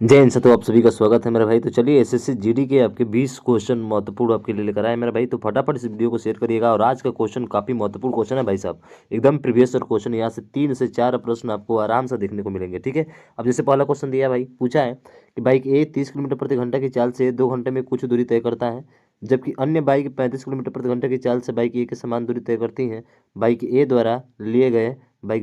जय हिंद। तो आप सभी का स्वागत है मेरा भाई। तो चलिए एसएससी जीडी के आपके 20 क्वेश्चन महत्वपूर्ण आपके लिए लेकर आए मेरा भाई। तो फटाफट इस वीडियो को शेयर करिएगा। और आज का क्वेश्चन काफ़ी महत्वपूर्ण क्वेश्चन है भाई साहब, एकदम प्रीवियस ईयर क्वेश्चन। यहाँ से 3 से 4 प्रश्न आपको आराम से देखने को मिलेंगे। ठीक है, अब जैसे पहला क्वेश्चन दिया भाई, पूछा है कि बाइक ए 30 किलोमीटर प्रति घंटा की चाल से 2 घंटे में कुछ दूरी तय करता है, जबकि अन्य बाइक 35 किलोमीटर प्रति घंटे की चाल से बाइक ए के समान दूरी तय करती हैं। बाइक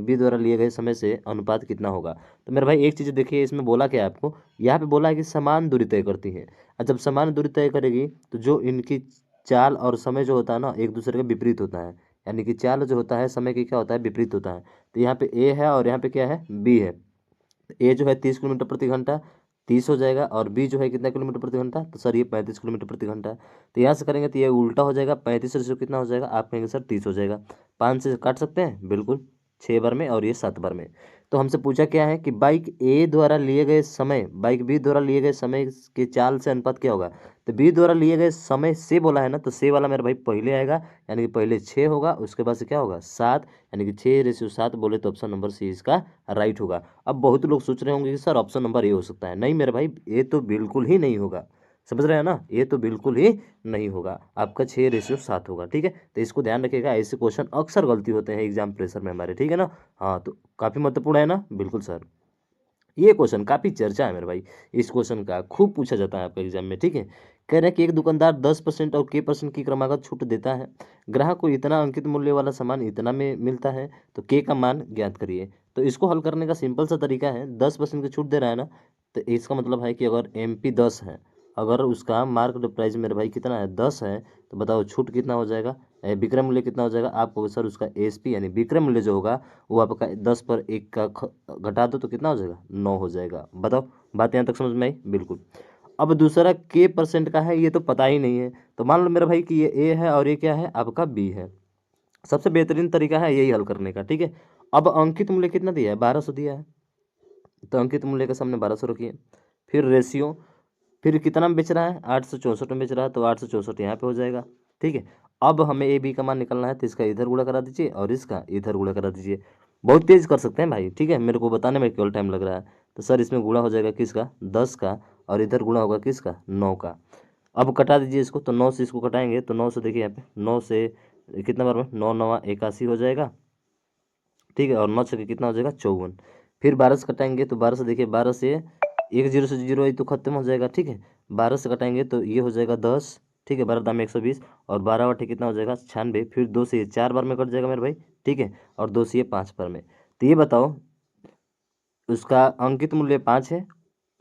बी द्वारा लिए गए समय से अनुपात कितना होगा। तो मेरा भाई एक चीज़ देखिए, इसमें बोला क्या है आपको, यहाँ पे बोला है कि समान दूरी तय करती है। और जब समान दूरी तय करेगी तो जो इनकी चाल और समय जो होता है ना, एक दूसरे के विपरीत होता है। यानी कि चाल जो होता है समय की क्या होता है, विपरीत होता है। तो यहाँ पे ए है और यहाँ पे क्या है, बी है। ए जो है 30 किलोमीटर प्रति घंटा, 30 हो जाएगा। और बी जो है कितना किलोमीटर प्रति घंटा, तो सर ये 35 किलोमीटर प्रति घंटा है। तो यहाँ से करेंगे तो ये उल्टा हो जाएगा, 35 से कितना हो जाएगा, आप कहेंगे सर 30 हो जाएगा। 5 से काट सकते हैं बिल्कुल, 6 बार में और ये 7 बार में। तो हमसे पूछा क्या है कि बाइक ए द्वारा लिए गए समय बाइक बी द्वारा लिए गए समय के चाल से अनुपात क्या होगा। तो बी द्वारा लिए गए समय से बोला है ना, तो से वाला मेरा भाई पहले आएगा, यानी कि पहले 6 होगा, उसके बाद से क्या होगा 7, यानी कि 6:7 बोले तो ऑप्शन नंबर सी इसका राइट होगा। अब बहुत लोग सोच रहे होंगे कि सर ऑप्शन नंबर ए हो सकता है। नहीं मेरे भाई, ये तो बिल्कुल ही नहीं होगा। समझ रहे हैं ना, ये तो बिल्कुल ही नहीं होगा, आपका 6:7 होगा। ठीक है, तो इसको ध्यान रखिएगा, ऐसे क्वेश्चन अक्सर गलती होते हैं एग्जाम प्रेशर में हमारे। ठीक है ना, हाँ तो काफ़ी महत्वपूर्ण है ना, बिल्कुल सर। ये क्वेश्चन काफ़ी चर्चा है मेरे भाई, इस क्वेश्चन का खूब पूछा जाता है आपके एग्जाम में। ठीक है, कह रहे हैं कि एक दुकानदार 10% और k% की क्रमागत छूट देता है, ग्राहक को इतना अंकित मूल्य वाला सामान इतना में मिलता है, तो k का मान ज्ञात करिए। तो इसको हल करने का सिंपल सा तरीका है, 10% की छूट दे रहा है ना, तो इसका मतलब है कि अगर MP 10 है, अगर उसका मार्केट प्राइस मेरे भाई कितना है 10 है, तो बताओ छूट कितना हो जाएगा, विक्रय मूल्य कितना हो जाएगा। आपको सर उसका एसपी यानी विक्रय मूल्य जो होगा वो आपका 10 पर 1 का घटा दो तो कितना हो जाएगा, 9 हो जाएगा। बताओ बात यहाँ तक समझ में आई, बिल्कुल। अब दूसरा k% का है, ये तो पता ही नहीं है। तो मान लो मेरा भाई कि ये ए है और ये क्या है, आपका बी है। सबसे बेहतरीन तरीका है यही हल करने का। ठीक है, अब अंकित मूल्य कितना दिया है, 1200 दिया है, तो अंकित मूल्य के सामने 1200 रखिए। फिर रेशियो, फिर कितना में बेच रहा है, 864 में बेच रहा है, तो 864 यहाँ पे हो जाएगा। ठीक है, अब हमें ए बी का मान निकलना है, तो इसका इधर गुणा करा दीजिए और इसका इधर गुणा करा दीजिए। बहुत तेज कर सकते हैं भाई, ठीक है, मेरे को बताने में केवल टाइम लग रहा है। तो सर इसमें गुणा हो जाएगा किसका, 10 का, और इधर गुणा होगा किसका, 9 का। अब कटा दीजिए इसको, तो 9 से इसको कटाएंगे तो 9 से देखिए यहाँ पे 9 से कितना बार में, 9 9 81 हो जाएगा। ठीक है, और 9 छके कितना हो जाएगा, 54। फिर 12 से कटाएंगे तो 12 से देखिए, 12 से एक जीरो से जीरो तो खत्म हो जाएगा। ठीक है, 12 से कटाएंगे तो ये हो जाएगा 10। ठीक है, 12 दाम 120, और 12 बटे कितना हो जाएगा 96। फिर 2 से ये 4 बार में कट जाएगा मेरे भाई। ठीक है, और 2 से ये 5 बार में। तो ये बताओ, उसका अंकित मूल्य 5 है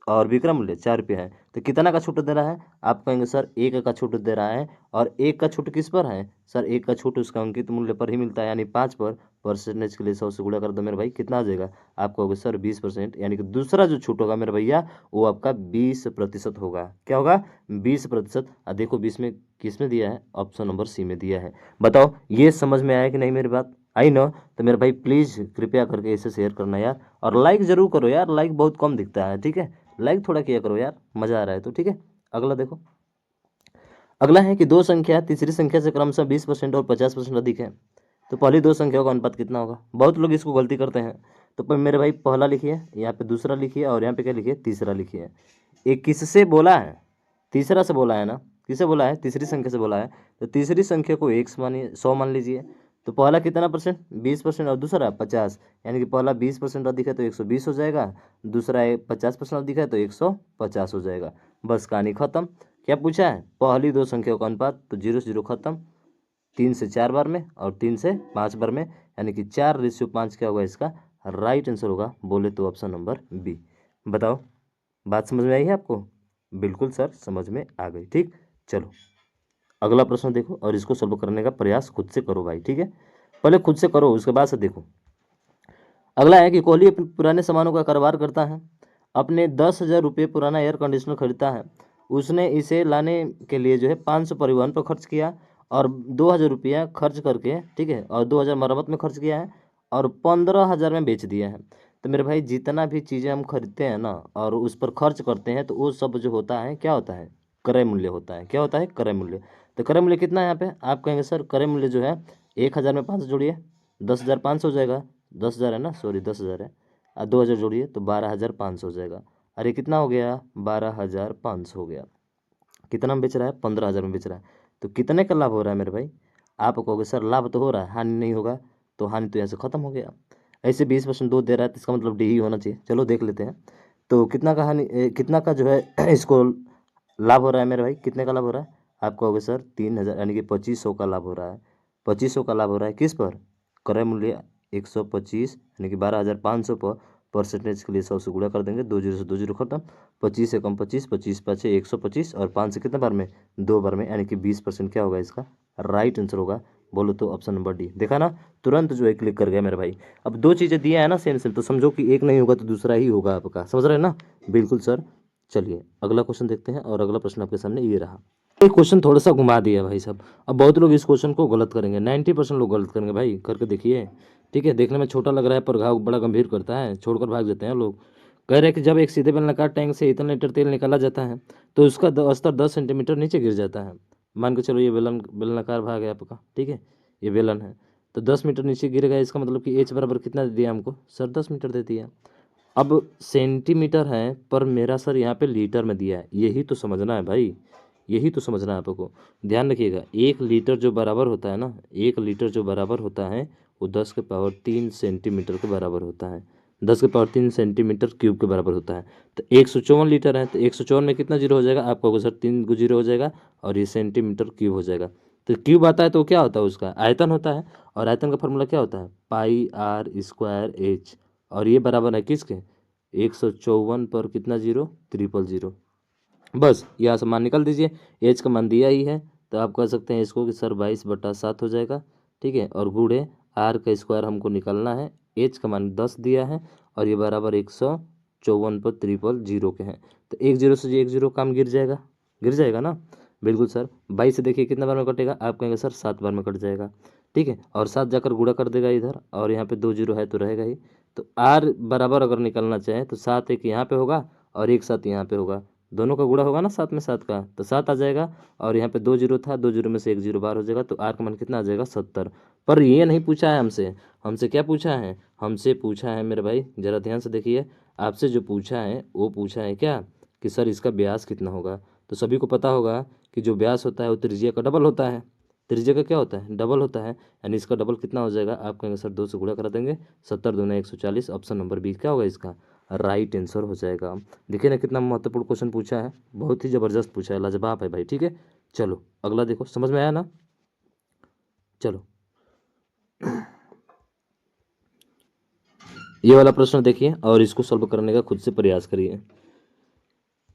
और विक्रय मूल्य 4 रुपये है, तो कितना का छूट दे रहा है। आप कहेंगे सर 1 का छूट दे रहा है। और 1 का छूट किस पर है, सर 1 का छूट उसका अंकित मूल्य पर ही मिलता है, यानी 5 पर। परसेंटेज के लिए 100 से गुणा कर दो मेरे भाई, कितना आ जाएगा, आप कहोगे सर 20%, यानी कि दूसरा जो छूट होगा मेरे भैया वो आपका 20% होगा। क्या होगा, 20%। देखो 20 में किस में दिया है, ऑप्शन नंबर सी में दिया है। बताओ ये समझ में आया कि नहीं, मेरी बात आई ना। तो मेरे भाई प्लीज़ कृपया करके इसे शेयर करना यार, और लाइक ज़रूर करो यार, लाइक बहुत कम दिखता है। ठीक है, लाइक थोड़ा किया करो यार, मज़ा आ रहा है तो। ठीक है, अगला देखो। अगला है कि दो संख्या तीसरी संख्या से क्रमशः 20% और 50% अधिक है, तो पहली दो संख्याओं का अनुपात कितना होगा। बहुत लोग इसको गलती करते हैं। तो पर मेरे भाई पहला लिखिए, यहाँ पे दूसरा लिखिए, और यहाँ पे क्या लिखिए, तीसरा लिखिए। एक किससे बोला है, तीसरा से बोला है ना, किससे बोला है, तीसरी संख्या से बोला है। तो तीसरी संख्या को 1 मानिए, 100 मान लीजिए। तो पहला कितना परसेंट, 20%, और दूसरा 50, यानी कि पहला 20% अधिक है तो 120 हो जाएगा, दूसरा 50% अधिक है तो 150 हो जाएगा। बस कहानी खत्म। क्या पूछा है, पहली दो संख्याओं का अनुपात, तो 0 से 0 खत्म। 3 से 4 बार में और 3 से 5 बार में, यानी कि 4:5 क्या होगा इसका राइट आंसर होगा, बोले तो ऑप्शन नंबर बी। बताओ बात समझ में आई है आपको, बिल्कुल सर समझ में आ गई। ठीक, चलो अगला प्रश्न देखो, और इसको सॉल्व करने का प्रयास खुद से करो भाई। ठीक है, पहले खुद से करो, उसके बाद से देखो। अगला है कि कोहली अपने पुराने सामानों का कारोबार करता है, अपने 10,000 रुपये पुराना एयर कंडीशनर खरीदता है। उसने इसे लाने के लिए जो है 500 परिवहन पर खर्च किया, और 2,000 रुपया खर्च करके, ठीक है, और 2,000 मरम्मत में खर्च किया है, और 15,000 में बेच दिया है। तो मेरे भाई जितना भी चीज़ें हम खरीदते हैं ना और उस पर खर्च करते हैं, तो वो सब जो होता है क्या होता है, क्रय मूल्य होता है। क्या होता है, क्रय मूल्य। तो क्रय मूल्य कितना है यहाँ पे, आप कहेंगे सर क्रय मूल्य जो है 1,000 में 500 जोड़िए, 10,500 हो जाएगा। 10,000 है ना, सॉरी 10,000 है, और 2,000 जोड़िए तो 12,500 हो जाएगा। अरे कितना हो गया, 12,500 हो गया। कितना में बेच रहा है, 15,000 में बेच रहा है। तो कितने का लाभ हो रहा है मेरे भाई। आप कहोगे सर लाभ तो हो रहा है, हानि नहीं होगा। तो हानि तो यहाँ से खत्म हो गया। ऐसे 20% दूध दे रहा है तो इसका मतलब डी ही होना चाहिए। चलो देख लेते हैं। तो कितना का हानि कितना का जो है इसको लाभ हो रहा है मेरे भाई, कितने का लाभ हो रहा है। आप कहोगे सर 3,000 यानी कि 2,500 का लाभ हो रहा है। 2,500 का लाभ हो रहा है किस पर, क्रय मूल्य 125 यानी कि 12,500 पर। परसेंटेज के लिए 100 से गुणा कर देंगे, 2 जीरो से 2 जीरो खत्म। 25 से कम 25, 25 पाँच 125 और 5 से कितने बार में, 2 बार में, यानी कि 20% क्या होगा इसका राइट आंसर होगा। बोलो तो ऑप्शन नंबर डी। देखा ना, तुरंत जो है क्लिक कर गया मेरे भाई। अब दो चीज़ें दिया है ना सेम सेम, तो समझो कि एक नहीं होगा तो दूसरा ही होगा आपका, समझ रहे हैं ना। बिल्कुल सर। चलिए अगला क्वेश्चन देखते हैं, और अगला प्रश्न आपके सामने ये रहा। ये क्वेश्चन थोड़ा सा घुमा दिया भाई साहब। अब बहुत लोग इस क्वेश्चन को गलत करेंगे, 90% लोग गलत करेंगे भाई, करके देखिए। ठीक है, देखने में छोटा लग रहा है पर घाव बड़ा गंभीर करता है, छोड़कर भाग जाते हैं लोग। कह रहे हैं कि जब एक सीधे बेलनाकार टैंक से इतना लीटर तेल निकाला जाता है तो उसका स्तर 10 सेंटीमीटर नीचे गिर जाता है। मान के चलो ये बेलनाकार भाग है आपका, ठीक है, ये बेलन है। तो 10 मीटर नीचे गिर गया, इसका मतलब कि एच बराबर कितना दे दिया हमको सर, 10 मीटर दे दिया। अब सेंटीमीटर है पर मेरा सर यहाँ पे लीटर में दिया है, यही तो समझना है भाई, यही तो समझना है आपको। ध्यान रखिएगा, 1 लीटर जो बराबर होता है ना, 1 लीटर जो बराबर होता है वो 10 के पावर 3 सेंटीमीटर के बराबर होता है, 10 के पावर 3 सेंटीमीटर क्यूब के बराबर होता है। तो 154 लीटर है, तो 154 में कितना जीरो हो जाएगा, आपका होगा सर 3 जीरो हो जाएगा, और ये सेंटीमीटर क्यूब हो जाएगा। तो क्यूब आता है तो क्या होता है, उसका आयतन होता है, और आयतन का फॉर्मूला क्या होता है, पाई आर स्क्वायर एच। और ये बराबर है किसके, 154 पर कितना जीरो, 000। बस यहाँ से मान निकाल दीजिए, एच का मान दिया ही है, तो आप कह सकते हैं इसको कि सर 22/7 हो जाएगा। ठीक है, और गुणे आर का स्क्वायर हमको निकालना है, एच का मान 10 दिया है, और ये बराबर 154 पर 000 के हैं। तो 1 जीरो से 1 जीरो काम गिर जाएगा ना। बिल्कुल सर, 22 से देखिए कितना बार में कटेगा, आप कहेंगे सर 7 बार में कट जाएगा। ठीक है, और 7 जाकर गुणा कर देगा इधर, और यहाँ पे 2 जीरो है तो रहेगा ही। तो आर बराबर अगर निकालना चाहें तो 7 एक यहाँ पे होगा और एक 7 यहाँ पे होगा, दोनों का गुणा होगा ना 7 में 7 का, तो 7 आ जाएगा। और यहाँ पे 2 जीरो था, 2 जीरो में से 1 जीरो बाहर हो जाएगा, तो आर का मान कितना आ जाएगा 70। पर ये नहीं पूछा है हमसे, हमसे क्या पूछा है, हमसे पूछा है मेरे भाई जरा ध्यान से देखिए, आपसे जो पूछा है वो पूछा है क्या, कि सर इसका व्यास कितना होगा। तो सभी को पता होगा कि जो व्यास होता है वो त्रिज्या का डबल होता है, त्रिज्या का क्या होता है, डबल होता है, यानी इसका डबल कितना हो जाएगा, आप कहेंगे सर 2 से गुणा करा देंगे, 70 दूना 140, ऑप्शन नंबर बी क्या होगा इसका राइट आंसर हो जाएगा। देखिए ना कितना महत्वपूर्ण क्वेश्चन पूछा है, बहुत ही जबरदस्त पूछा है, लाजवाब है भाई। ठीक है, चलो अगला देखो, समझ में आया ना। चलो ये वाला प्रश्न देखिए और इसको सॉल्व करने का खुद से प्रयास करिए।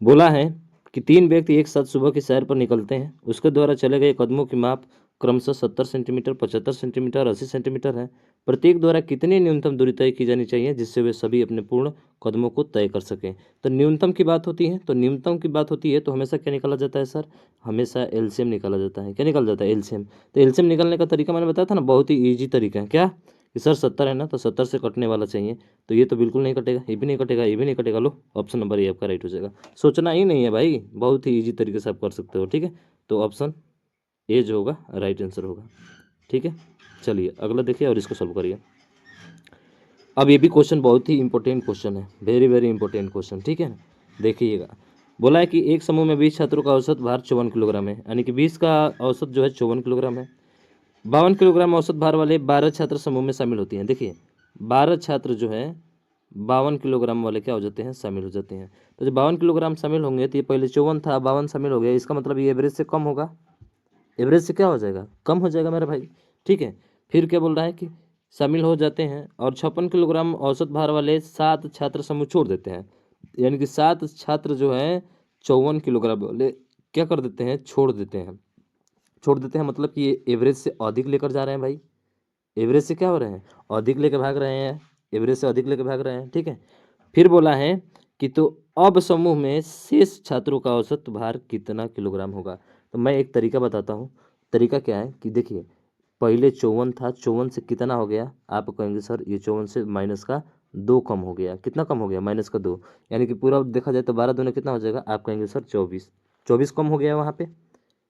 बोला है कि 3 व्यक्ति एक साथ सुबह की सैर पर निकलते हैं, उसके द्वारा चले गए कदमों की माप क्रमशः 70 सेंटीमीटर, 75 सेंटीमीटर, 80 सेंटीमीटर है। प्रत्येक द्वारा कितनी न्यूनतम दूरी तय की जानी चाहिए जिससे वे सभी अपने पूर्ण कदमों को तय कर सकें। तो न्यूनतम की बात होती है, तो न्यूनतम की बात होती है तो हमेशा क्या निकाला जाता है सर, हमेशा एलसीएम निकाला जाता है। क्या निकाला जाता है, एलसीएम। तो एलसीएम निकालने का तरीका मैंने बताया था ना, बहुत ही ईजी तरीका है। क्या कि सर 70 है ना, तो 70 से कटने वाला चाहिए, तो ये तो बिल्कुल नहीं कटेगा, ये भी नहीं कटेगा, ये भी नहीं कटेगा। लो ऑप्शन नंबर ए आपका राइट हो जाएगा। सोचना ही नहीं है भाई, बहुत ही इजी तरीके से आप कर सकते हो। ठीक है, तो ऑप्शन ए जो होगा राइट आंसर होगा। ठीक है, चलिए अगला देखिए और इसको सॉल्व करिए। अब ये भी क्वेश्चन बहुत ही इंपॉर्टेंट क्वेश्चन है, वेरी वेरी इंपॉर्टेंट क्वेश्चन। ठीक है, देखिएगा। बोला है कि एक समूह में 20 छात्रों का औसत भार 54 किलोग्राम है, यानी कि 20 का औसत जो है 54 किलोग्राम है। 52 किलोग्राम औसत भार वाले 12 छात्र समूह में शामिल होती हैं। देखिए 12 छात्र जो है 52 किलोग्राम वाले क्या हो जाते हैं, शामिल हो जाते हैं। तो जब 52 किलोग्राम शामिल होंगे तो ये पहले 54 था, 52 शामिल हो गया, इसका मतलब ये एवरेज से कम होगा, एवरेज से क्या हो जाएगा, कम हो जाएगा मेरा भाई। ठीक है, फिर क्या बोल रहा है कि शामिल हो जाते हैं और 56 किलोग्राम औसत भार वाले 7 छात्र समूह छोड़ देते हैं, यानी कि 7 छात्र जो हैं 54 किलोग्राम वाले क्या कर देते हैं, छोड़ देते हैं। छोड़ देते हैं मतलब कि ये एवरेज से अधिक लेकर जा रहे हैं भाई, एवरेज से क्या हो रहे हैं, अधिक लेके भाग रहे हैं, एवरेज से अधिक लेके भाग रहे हैं। ठीक है, फिर बोला है कि तो अब समूह में शेष छात्रों का औसत भार कितना किलोग्राम होगा। तो मैं एक तरीका बताता हूँ। तरीका क्या है कि देखिए पहले 54 था, 54 से कितना हो गया, आप कहेंगे सर ये 54 से माइनस का 2 कम हो गया, कितना कम हो गया, -2, यानी कि पूरा देखा जाए तो 12 दूने कितना हो जाएगा, आप कहेंगे सर 24, 24 कम हो गया वहाँ पे।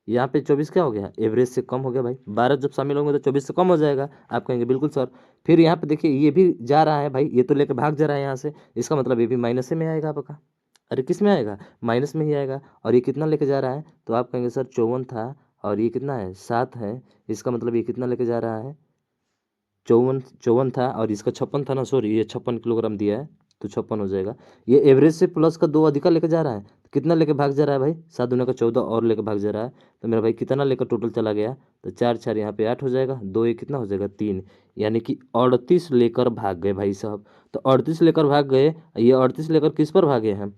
यहाँ पे 24 क्या हो गया, एवरेज से कम हो गया भाई, 12 जब शामिल होंगे तो 24 से कम हो जाएगा, आप कहेंगे बिल्कुल सर। फिर यहाँ पे देखिए ये भी जा रहा है भाई, ये तो लेकर भाग जा रहा है यहाँ से, इसका मतलब ये भी माइनस में आएगा आपका। अरे किस में आएगा, माइनस में ही आएगा। और ये कितना लेके जा रहा है, तो आप कहेंगे सर 54 था और ये कितना है 7 है, इसका मतलब ये कितना लेके जा रहा है 54, 54 था और इसका 56 था ना, सॉरी ये 56 किलोग्राम दिया है तो 56 हो जाएगा। ये एवरेज से प्लस का 2 अधिका लेके जा रहा है, तो कितना लेके भाग जा रहा है भाई, 7 दूना का 14 और लेके भाग जा रहा है। तो मेरा भाई कितना लेकर टोटल चला गया, तो 4 4 यहाँ पे 8 हो जाएगा, 2 ये कितना हो जाएगा 3, यानी कि 38 लेकर भाग गए भाई साहब। तो 38 लेकर भाग गए, ये 38 लेकर किस पर भागे हैं,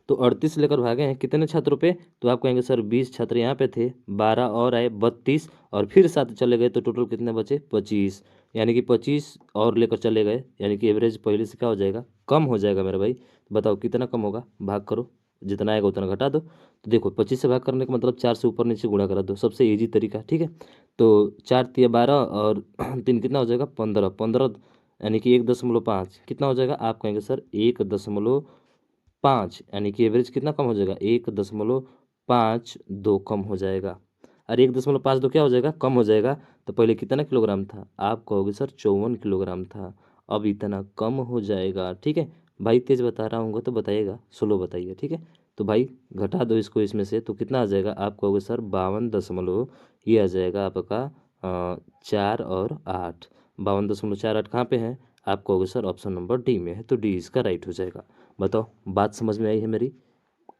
तो 38 लेकर भागे हैं कितने छात्रों पे, तो आप कहेंगे सर 20 छात्र यहाँ पे थे, 12 और आए 32 और फिर 7 चले गए, तो टोटल कितने बचे 25, यानी कि 25 और लेकर चले गए, यानी कि एवरेज पहले से क्या हो जाएगा कम हो जाएगा मेरे भाई। तो बताओ कितना कम होगा, भाग करो, जितना आएगा उतना घटा दो। तो देखो 25 से भाग करने का मतलब 4 से ऊपर नीचे गुणा करा दो, सबसे ईजी तरीका, ठीक है। तो 4 तिया 12 और 3 कितना हो जाएगा 15, 15 यानी कि 1.5 कितना हो जाएगा, आप कहेंगे सर 1.5, यानी कि एवरेज कितना कम हो जाएगा 1.52 कम हो जाएगा। और 1.52 क्या हो जाएगा कम हो जाएगा, तो पहले कितना किलोग्राम था, आप कहोगे सर 54 किलोग्राम था, अब इतना कम हो जाएगा, ठीक है। भाई तेज बता रहा हूँ तो बताइएगा, स्लो बताइए, ठीक है। तो भाई घटा दो इसको इसमें से, तो कितना आ जाएगा, आप कहोगे सर 52 ये आ जाएगा आपका 4 और 8, 52.48 कहाँ पे है, आप कहोगे सर ऑप्शन नंबर डी में है, तो डी इसका राइट हो जाएगा। बताओ बात समझ में आई है मेरी,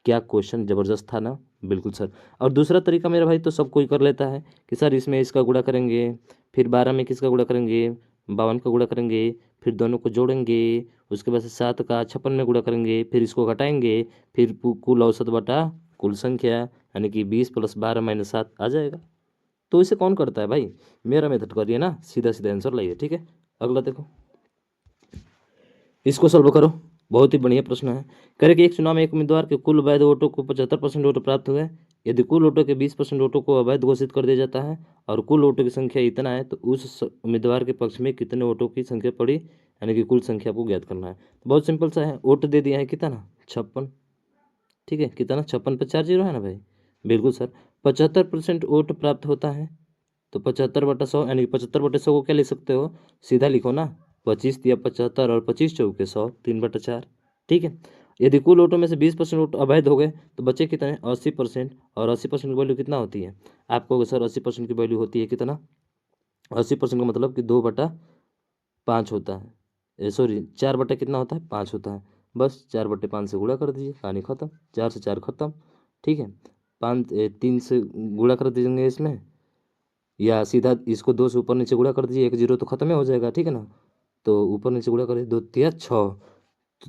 क्या क्वेश्चन ज़बरदस्त था ना, बिल्कुल सर। और दूसरा तरीका मेरा भाई तो सब कोई कर लेता है कि सर इसमें इसका गुणा करेंगे, फिर 12 में किसका गुणा करेंगे 52 का गुणा करेंगे, फिर दोनों को जोड़ेंगे, उसके बाद से 7 का 56 में गुणा करेंगे, फिर इसको घटाएंगे, फिर कुल औसत बटा कुल संख्या, यानी कि 20 + 12 - 7 आ जाएगा। तो इसे कौन करता है भाई, मेरा मेथड करिए ना, सीधा सीधा आंसर लाइए, ठीक है। अगला देखो, इसको सॉल्व करो, बहुत ही बढ़िया प्रश्न है। कह रहे कि एक चुनाव में एक उम्मीदवार के कुल वैध वोटों को 75% वोट प्राप्त हुए, यदि कुल वोटों के 20% वोटों को अवैध घोषित कर दिया जाता है और कुल वोटों की संख्या इतना है, तो उस उम्मीदवार के पक्ष में कितने वोटों की संख्या पड़ी, यानी कि कुल संख्या को ज्ञात करना है। तो बहुत सिंपल सा है, वोट दे दिया है कितना 56, ठीक है, कितना 56 पे 4 जीरो है ना भाई, बिल्कुल सर। 75% वोट प्राप्त होता है, तो 75/100 यानी कि 75/100 को क्या लिख सकते हो, सीधा लिखो ना, 25 या 75 और 25 चौके 100, 3/4, ठीक है। यदि कुल वोटों में से 20% वोट अवैध हो गए, तो बचे कितने 80%, और 80% की वैल्यू कितना होती है, आप कहोगे सर 80% की वैल्यू होती है कितना, 80% का मतलब कि 2/5 होता है, सॉरी 4 बटा कितना होता है 5 होता है, बस 4/5 से गुणा कर दीजिए, कहानी खत्म, 4 से 4 खत्म, ठीक है। 3 से गुणा कर दीजिएंगे इसमें, या सीधा इसको 2 से ऊपर नीचे गुणा कर दीजिए, 1 जीरो तो खत्म ही हो जाएगा, ठीक है ना। तो ऊपर नीचे गुणा करिए, 2 तिया 6,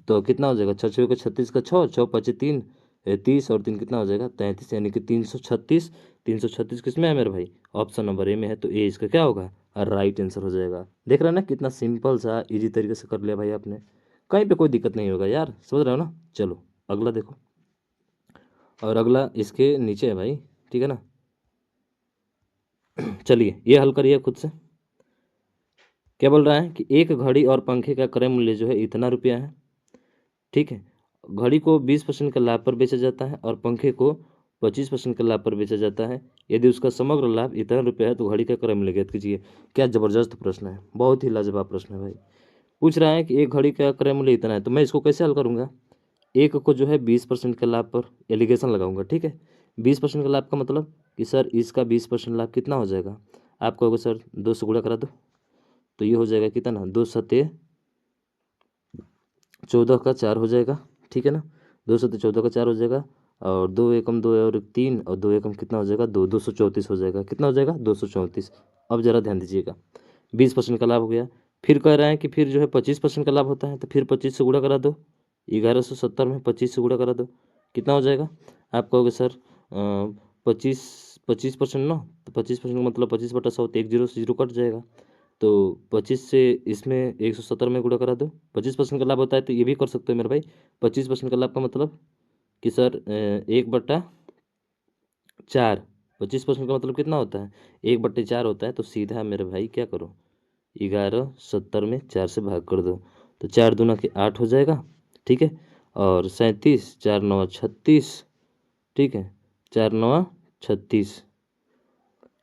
तो कितना हो जाएगा 6 6 का 36 का 6, 6 5 3 30 और 3 कितना हो जाएगा 33, यानी कि 336, 336 किस में है मेरे भाई, ऑप्शन नंबर ए में है, तो ए इसका क्या होगा राइट आंसर हो जाएगा। देख रहे हो ना कितना सिंपल सा इजी तरीके से कर लिया भाई आपने, कहीं पे कोई दिक्कत नहीं होगा यार, समझ रहे हो ना। चलो अगला देखो, और अगला इसके नीचे है भाई, ठीक है ना। चलिए ये हल करिए खुद से। क्या बोल रहा है कि एक घड़ी और पंखे का क्रय मूल्य जो है इतना रुपया है, ठीक है। घड़ी को 20% का लाभ पर बेचा जाता है और पंखे को 25% का लाभ पर बेचा जाता है, यदि उसका समग्र लाभ इतना रुपया है, तो घड़ी का क्रय मूल्य ज्ञात कीजिए। क्या जबरदस्त प्रश्न है, बहुत ही लाजवाब प्रश्न है भाई। पूछ रहा है कि एक घड़ी का क्रय मूल्य इतना है, तो मैं इसको कैसे हल करूंगा, एक को जो है 20% के लाभ पर एलिगेशन लगाऊंगा, ठीक है। 20% का लाभ का मतलब कि सर इसका 20% लाभ कितना हो जाएगा, आप कहोगे सर 2 से गुणा करा दो, तो ये हो जाएगा कितना 2 सत्ते 14 का 4 हो जाएगा, ठीक है ना। 2 सत्ते 14 का 4 हो जाएगा, और 2 एकम 2 और 3 और 2 एकम कितना हो जाएगा 2, 234 हो जाएगा, कितना हो जाएगा 234। अब जरा ध्यान दीजिएगा, 20% का लाभ हो गया, फिर कह रहा है कि फिर जो है 25% का लाभ होता है, तो फिर 25 से गुणा करा दो, 1170 में 25 से गुणा करा दो, कितना हो जाएगा, आप कहोगे सर 25, 25% ना, तो 25% मतलब 25/100, तो 1 जीरो से जीरो कट जाएगा, तो 25 से इसमें 170 में गुणा करा दो, 25% का लाभ होता है, तो ये भी कर सकते हो मेरे भाई। 25% का लाभ का मतलब कि सर 1/4, 25% का मतलब कितना होता है 1/4 होता है, तो सीधा मेरे भाई क्या करो 1170 में 4 से भाग कर दो, तो 4 दूना के 8 हो जाएगा, ठीक है। और 37, 4 9 36, ठीक है, 4 9 36,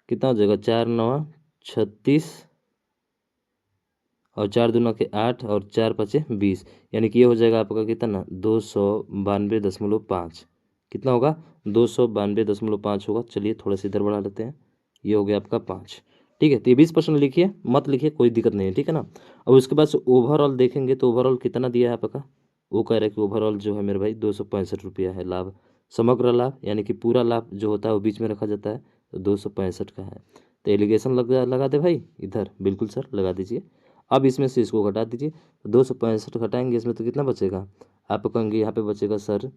कितना हो जाएगा 4 9 36, और 4 दूना के 8 और 4 5 20, यानी कि ये हो जाएगा आपका कितना 292.5। कितना होगा 292.5 होगा। चलिए थोड़ा सा इधर बढ़ा लेते हैं, ये हो गया आपका 5। ठीक है, तो ये 20% लिखिए, मत लिखिए कोई दिक्कत नहीं है, ठीक है ना। अब उसके बाद से ओवरऑल देखेंगे तो ओवरऑल कितना दिया है आपका, वो कह रहा है कि ओवरऑल जो है मेरे भाई 265 रुपया है लाभ। समग्र लाभ यानी कि पूरा लाभ जो होता है वो बीच में रखा जाता है, तो 265 का है। तो एलिगेशन लगा दे भाई इधर, बिल्कुल सर लगा दीजिए। अब इसमें से इसको घटा दीजिए, तो 265 घटाएंगे इसमें तो कितना बचेगा, आप कहेंगे यहाँ पे बचेगा सर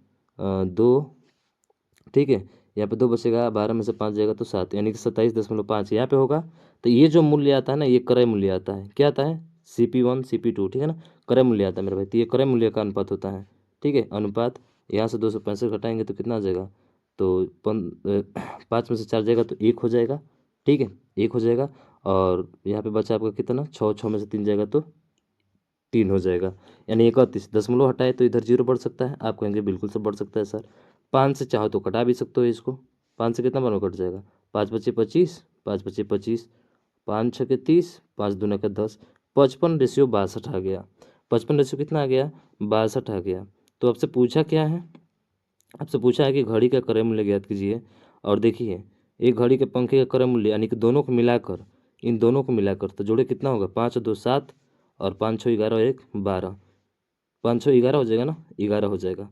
2। ठीक है, यहाँ पे 2 बचेगा, 12 में से 5 जाएगा तो 7, यानी कि 27.5 यहाँ पे होगा। तो ये जो मूल्य आता है ना, ये क्रय मूल्य आता है। क्या आता है, CP1 CP2, ठीक है ना, क्रय मूल्य आता है मेरे भाई। तो ये क्रय मूल्य का अनुपात होता है। ठीक है, अनुपात यहाँ से 265 घटाएंगे तो कितना आ जाएगा, तो 5 में से 4 जाएगा तो 1 हो जाएगा। ठीक है, 1 हो जाएगा। और यहाँ पे बचा आपका कितना, 6 में से 3 जाएगा तो 3 हो जाएगा, यानी 31। दशमलव हटाए तो इधर 0 बढ़ सकता है, आप कहेंगे बिल्कुल से बढ़ सकता है सर। 5 से चाहो तो कटा भी सकते हो इसको, 5 से कितना बार कट जाएगा, 5 × 5 = 25, 5 × 5 = 25, 5 × 6 = 30, 5 दूना का 10, 55/62 आ गया। 55 कितना आ गया, 62 आ गया। तो आपसे पूछा क्या है, आपसे पूछा है कि घड़ी का क्रय मूल्य ज्ञात कीजिए। और देखिए, एक घड़ी के पंखे का क्रय मूल्य यानी कि दोनों को मिलाकर, इन दोनों को मिलाकर तो जोड़े कितना होगा, 5 और 2 7, और 5 6 11 और 1 12, 5 6 11 हो जाएगा ना, 11 हो जाएगा।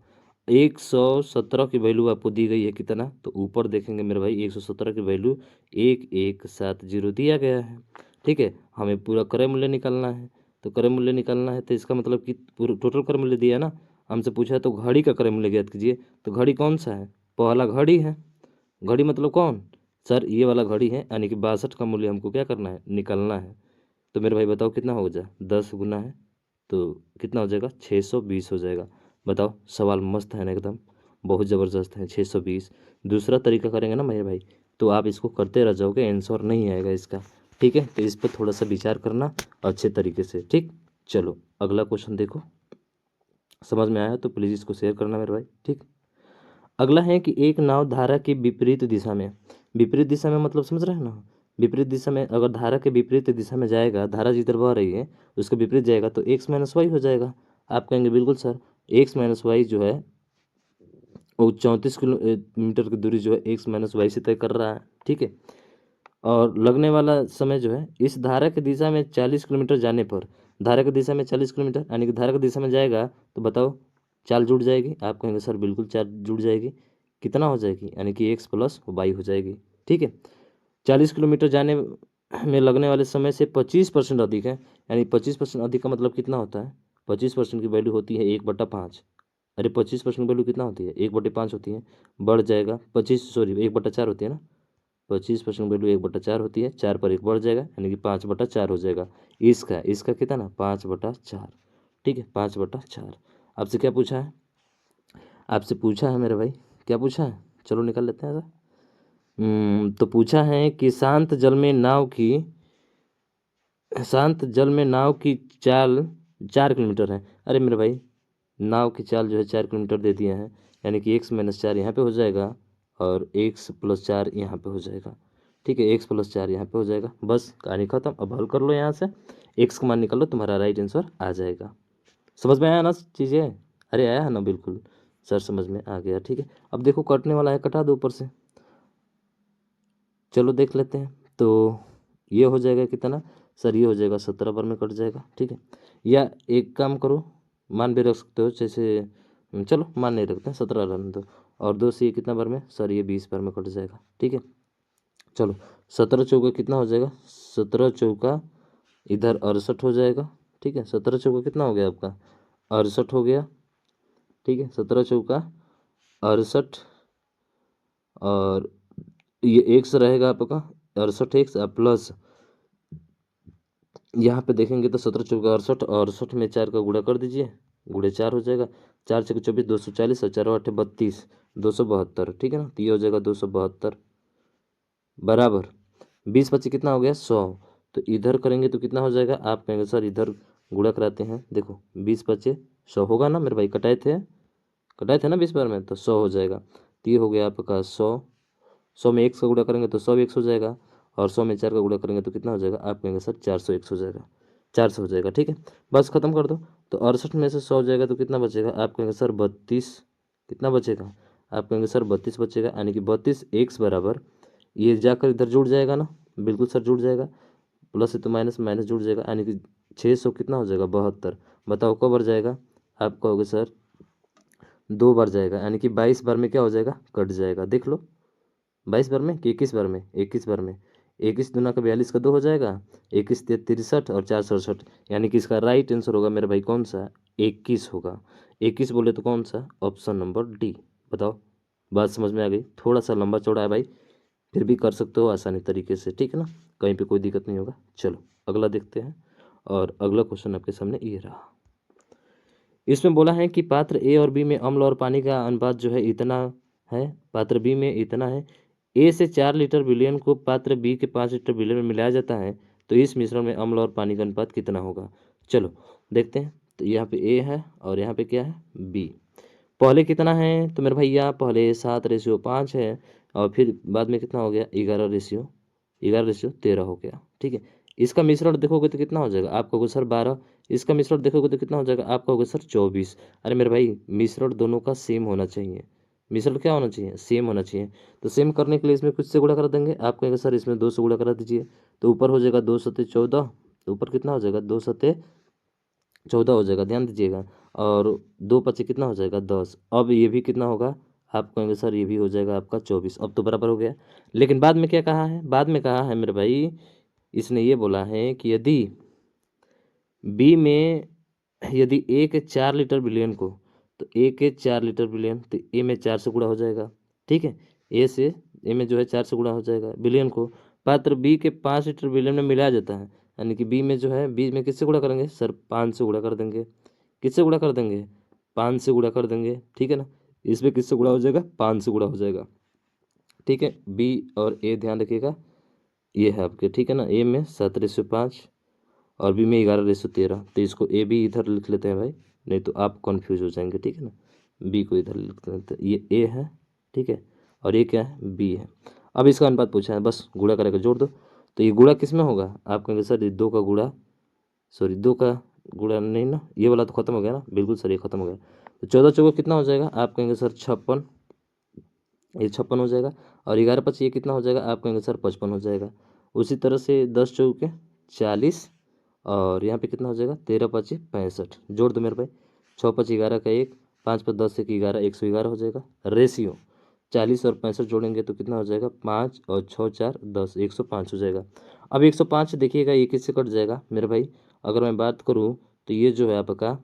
117 की वैल्यू आपको दी गई है कितना, तो ऊपर देखेंगे मेरे भाई 117 की वैल्यू 1170 दिया गया है। ठीक है, हमें पूरा क्रय मूल्य निकालना है। तो क्रय मूल्य निकालना है तो इसका मतलब कि पूरा टोटल क्रय मूल्य दिया ना, हमसे पूछा है तो घड़ी का क्रय मूल्य ज्ञात कीजिए। तो घड़ी कौन सा है, पहला घड़ी है। घड़ी मतलब कौन सर, ये वाला घड़ी है, यानी कि 62 का मूल्य हमको क्या करना है, निकालना है। तो मेरे भाई बताओ कितना हो जाए, 10 गुना है तो कितना हो जाएगा, 620 हो जाएगा। बताओ, सवाल मस्त है ना एकदम, बहुत ज़बरदस्त है। 620। दूसरा तरीका करेंगे ना मेरे भाई, तो आप इसको करते रह जाओगे, आंसर नहीं आएगा इसका। ठीक है, तो इस पर थोड़ा सा विचार करना अच्छे तरीके से। ठीक, चलो अगला क्वेश्चन देखो, समझ में आया तो प्लीज़ इसको शेयर करना मेरे भाई। ठीक, अगला है कि एक नाव धारा के विपरीत दिशा में, विपरीत दिशा में मतलब समझ रहे हैं ना, विपरीत दिशा में अगर धारा के विपरीत दिशा में जाएगा, धारा जिधर बह रही है उसके विपरीत जाएगा तो x - y हो जाएगा। आप कहेंगे बिल्कुल सर, x - y जो है वो 34 किलोमीटर की दूरी जो है x - y से तय कर रहा है। ठीक है, और लगने वाला समय जो है इस धारा की दिशा में 40 किलोमीटर जाने पर, धारा की दिशा में 40 किलोमीटर यानी कि धारा की दिशा में जाएगा तो बताओ चाल जुड़ जाएगी। आप कहेंगे सर बिल्कुल चाल जुड़ जाएगी, कितना हो जाएगी, यानी कि x + y हो जाएगी। ठीक है, 40 किलोमीटर जाने में लगने वाले समय से 25% अधिक है, यानी 25% अधिक का मतलब कितना होता है, 25% की वैल्यू होती है 1/5। अरे 25% वैल्यू कितना होती है, 1/5 होती है, बढ़ जाएगा 25, सॉरी 1/4 होती है ना, 25% वैल्यू 1/4 होती है, 4 पर 1 बढ़ जाएगा यानी कि 5/4 हो जाएगा। इसका इसका कितना, 5/4। ठीक है, 5/4। आपसे क्या पूछा है, आपसे पूछा है मेरे भाई, क्या पूछा है, चलो निकाल लेते हैं ऐसा। तो पूछा है कि शांत जल में नाव की चाल 4 किलोमीटर है। अरे मेरे भाई, नाव की चाल जो है 4 किलोमीटर दे दिए हैं, यानी कि x - 4 यहाँ पे हो जाएगा और x + 4 यहाँ पे हो जाएगा। ठीक है, x + 4 यहाँ पे हो जाएगा, बस कहानी खत्म। अब हल कर लो, यहाँ से x का मान निकाल लो, तुम्हारा राइट आंसर आ जाएगा। समझ में आया ना चीज़ें, अरे आया है ना, बिल्कुल सर समझ में आ गया। ठीक है, अब देखो कटने वाला है, कटा दो ऊपर से, चलो देख लेते हैं। तो ये हो जाएगा कितना सर, ये हो जाएगा 17 बार में कट जाएगा। ठीक है, या एक काम करो, मान भी रख सकते हो, जैसे चलो मान नहीं रखते हैं, 17 रहने दो। और 2 से ये कितना बार में सर, ये 20 बार में कट जाएगा। ठीक है, चलो 17 चौका कितना हो जाएगा, 17 चौका इधर 68 हो जाएगा। ठीक है, 17 चौका कितना हो गया आपका, 68 हो गया। ठीक है, 17 चौका 68, और ये एक्स रहेगा आपका 68x प्लस, यहाँ पे देखेंगे तो 17 चौका 68, और 68 में 4 का गुणा कर दीजिए, गुणे 4 हो जाएगा, 4 छः 24, 240, और 4 8 32, 272। ठीक है ना, तो ये हो जाएगा 272 बराबर 20 25 कितना हो गया, 100। तो इधर करेंगे तो कितना हो जाएगा, आप कहेंगे सर इधर गुणा कराते हैं, देखो 20 25 100 होगा ना मेरे भाई, कटाए थे ना 20 बार में, तो 100 हो जाएगा। तो ये हो गया आपका 100, 100 में x का गुणा करेंगे तो 100 x हो जाएगा, और 100 में 4 का गुणा करेंगे तो कितना हो जाएगा, आप कहेंगे सर 400x हो जाएगा। 400 हो जाएगा। ठीक है, बस खत्म कर दो। तो 68 में से 100 जाएगा तो कितना बचेगा? आप कहेंगे सर 32, कितना बचेगा? आप कहेंगे सर 32 बचेगा, यानी कि 32 एक्स बराबर, ये जाकर इधर जुड़ जाएगा ना, बिल्कुल सर जुड़ जाएगा, प्लस है तो माइनस, माइनस जुड़ जाएगा, यानी कि 600 कितना हो जाएगा? 72। बताओ कब बार जाएगा? आप कहोगे सर 2 बार जाएगा, यानी कि 22 बार में क्या हो जाएगा? कट जाएगा। देख लो, 22 बार में कि 21 बार में? 21 बार में। 21 दूना का 42 का 2 हो जाएगा, 21 63 और 468, यानी कि इसका राइट आंसर होगा मेरे भाई कौन सा? 21 होगा। 21 बोले तो कौन सा? Option number D. बताओ, बात समझ में आ गई? थोड़ा सा लंबा चौड़ा है भाई, फिर भी कर सकते हो आसानी तरीके से, ठीक है ना, कहीं पे कोई दिक्कत नहीं होगा। चलो अगला देखते हैं, और अगला क्वेश्चन आपके सामने ये रहा। इसमें बोला है कि पात्र ए और बी में अम्ल और पानी का अनुपात जो है इतना है, पात्र बी में इतना है, ए से 4 लीटर विलयन को पात्र बी के 5 लीटर विलयन में मिलाया जाता है, तो इस मिश्रण में अम्ल और पानी का अनुपात कितना होगा? चलो देखते हैं। तो यहाँ पे ए है और यहाँ पे क्या है? बी। पहले कितना है तो मेरे भैया? पहले 7:5 है, और फिर बाद में कितना हो गया? 11:13 हो गया। ठीक है, इसका मिश्रण देखोगे तो कितना हो जाएगा? आप कहोगे सर 12। इसका मिश्रण देखोगे तो कितना हो जाएगा? आप कहोगे सर 24। अरे मेरे भाई, मिश्रण दोनों का सेम होना चाहिए। मिश्रण क्या होना चाहिए? सेम होना चाहिए। तो सेम करने के लिए इसमें कुछ से गुणा कर देंगे। आप कहेंगे सर इसमें 2 से गुणा करा दीजिए, तो ऊपर हो जाएगा 2 सत्ते 14, तो ऊपर कितना हो जाएगा? 2 सत्ते 14 हो जाएगा, ध्यान दीजिएगा। और 2 पचे कितना हो जाएगा? 10। अब ये भी कितना होगा? आप कहेंगे सर ये भी हो जाएगा आपका 24। अब तो बराबर हो गया। लेकिन बाद में क्या कहा है? बाद में कहा है मेरे भाई, इसने ये बोला है कि यदि बी में, यदि ए के 4 लीटर विलयन को, तो ए के 4 लीटर विलयन, तो ए में 4 से गुणा हो जाएगा। ठीक है, ए से ए में जो है 4 से गुणा हो जाएगा विलयन को, पात्र बी के 5 लीटर विलयन में मिलाया जाता है, यानी कि बी में जो है, बी में किससे गुणा करेंगे सर? 5 से गुणा कर देंगे। किससे गुणा कर देंगे? 5 से गुणा कर देंगे। ठीक है ना, इसमें किससे गुणा हो जाएगा? 5 से गुणा हो जाएगा। ठीक है, बी और ए ध्यान रखिएगा, ये है आपके। ठीक है ना, ए में 17:5 और बी में 11:13, तो इसको ए भी इधर लिख लेते हैं भाई, नहीं तो आप कन्फ्यूज हो जाएंगे। ठीक है ना, बी को इधर लिख लेते हैं, ये ए है। ठीक है, और ये क्या है? बी है। अब इसका अनुपात पूछा है, बस गुणा करके जोड़ दो। तो ये गुणा किस में होगा? आप कहेंगे सर ये 2 का गुणा, सॉरी 2 का गुणा नहीं ना, ये वाला तो खत्म हो गया ना, बिल्कुल सर ये खत्म हो गया। तो 14 चौका कितना हो जाएगा? आप कहेंगे सर 56, ये 56 हो जाएगा। और 11 5 ये कितना हो जाएगा? आप कहेंगे सर 55 हो जाएगा। उसी तरह से 10 चौके 40, और यहाँ पे कितना हो जाएगा? 13 5 65। जोड़ दो मेरे भाई, 6 5 11 का 1, 5 5 10 1 11, 111 हो जाएगा। रेशियो 40 और 65 जोड़ेंगे तो कितना हो जाएगा? 5 और 6 4 10, 105 हो जाएगा। अब 105 देखिएगा ये किससे कट जाएगा मेरे भाई? अगर मैं बात करूँ तो ये जो है आपका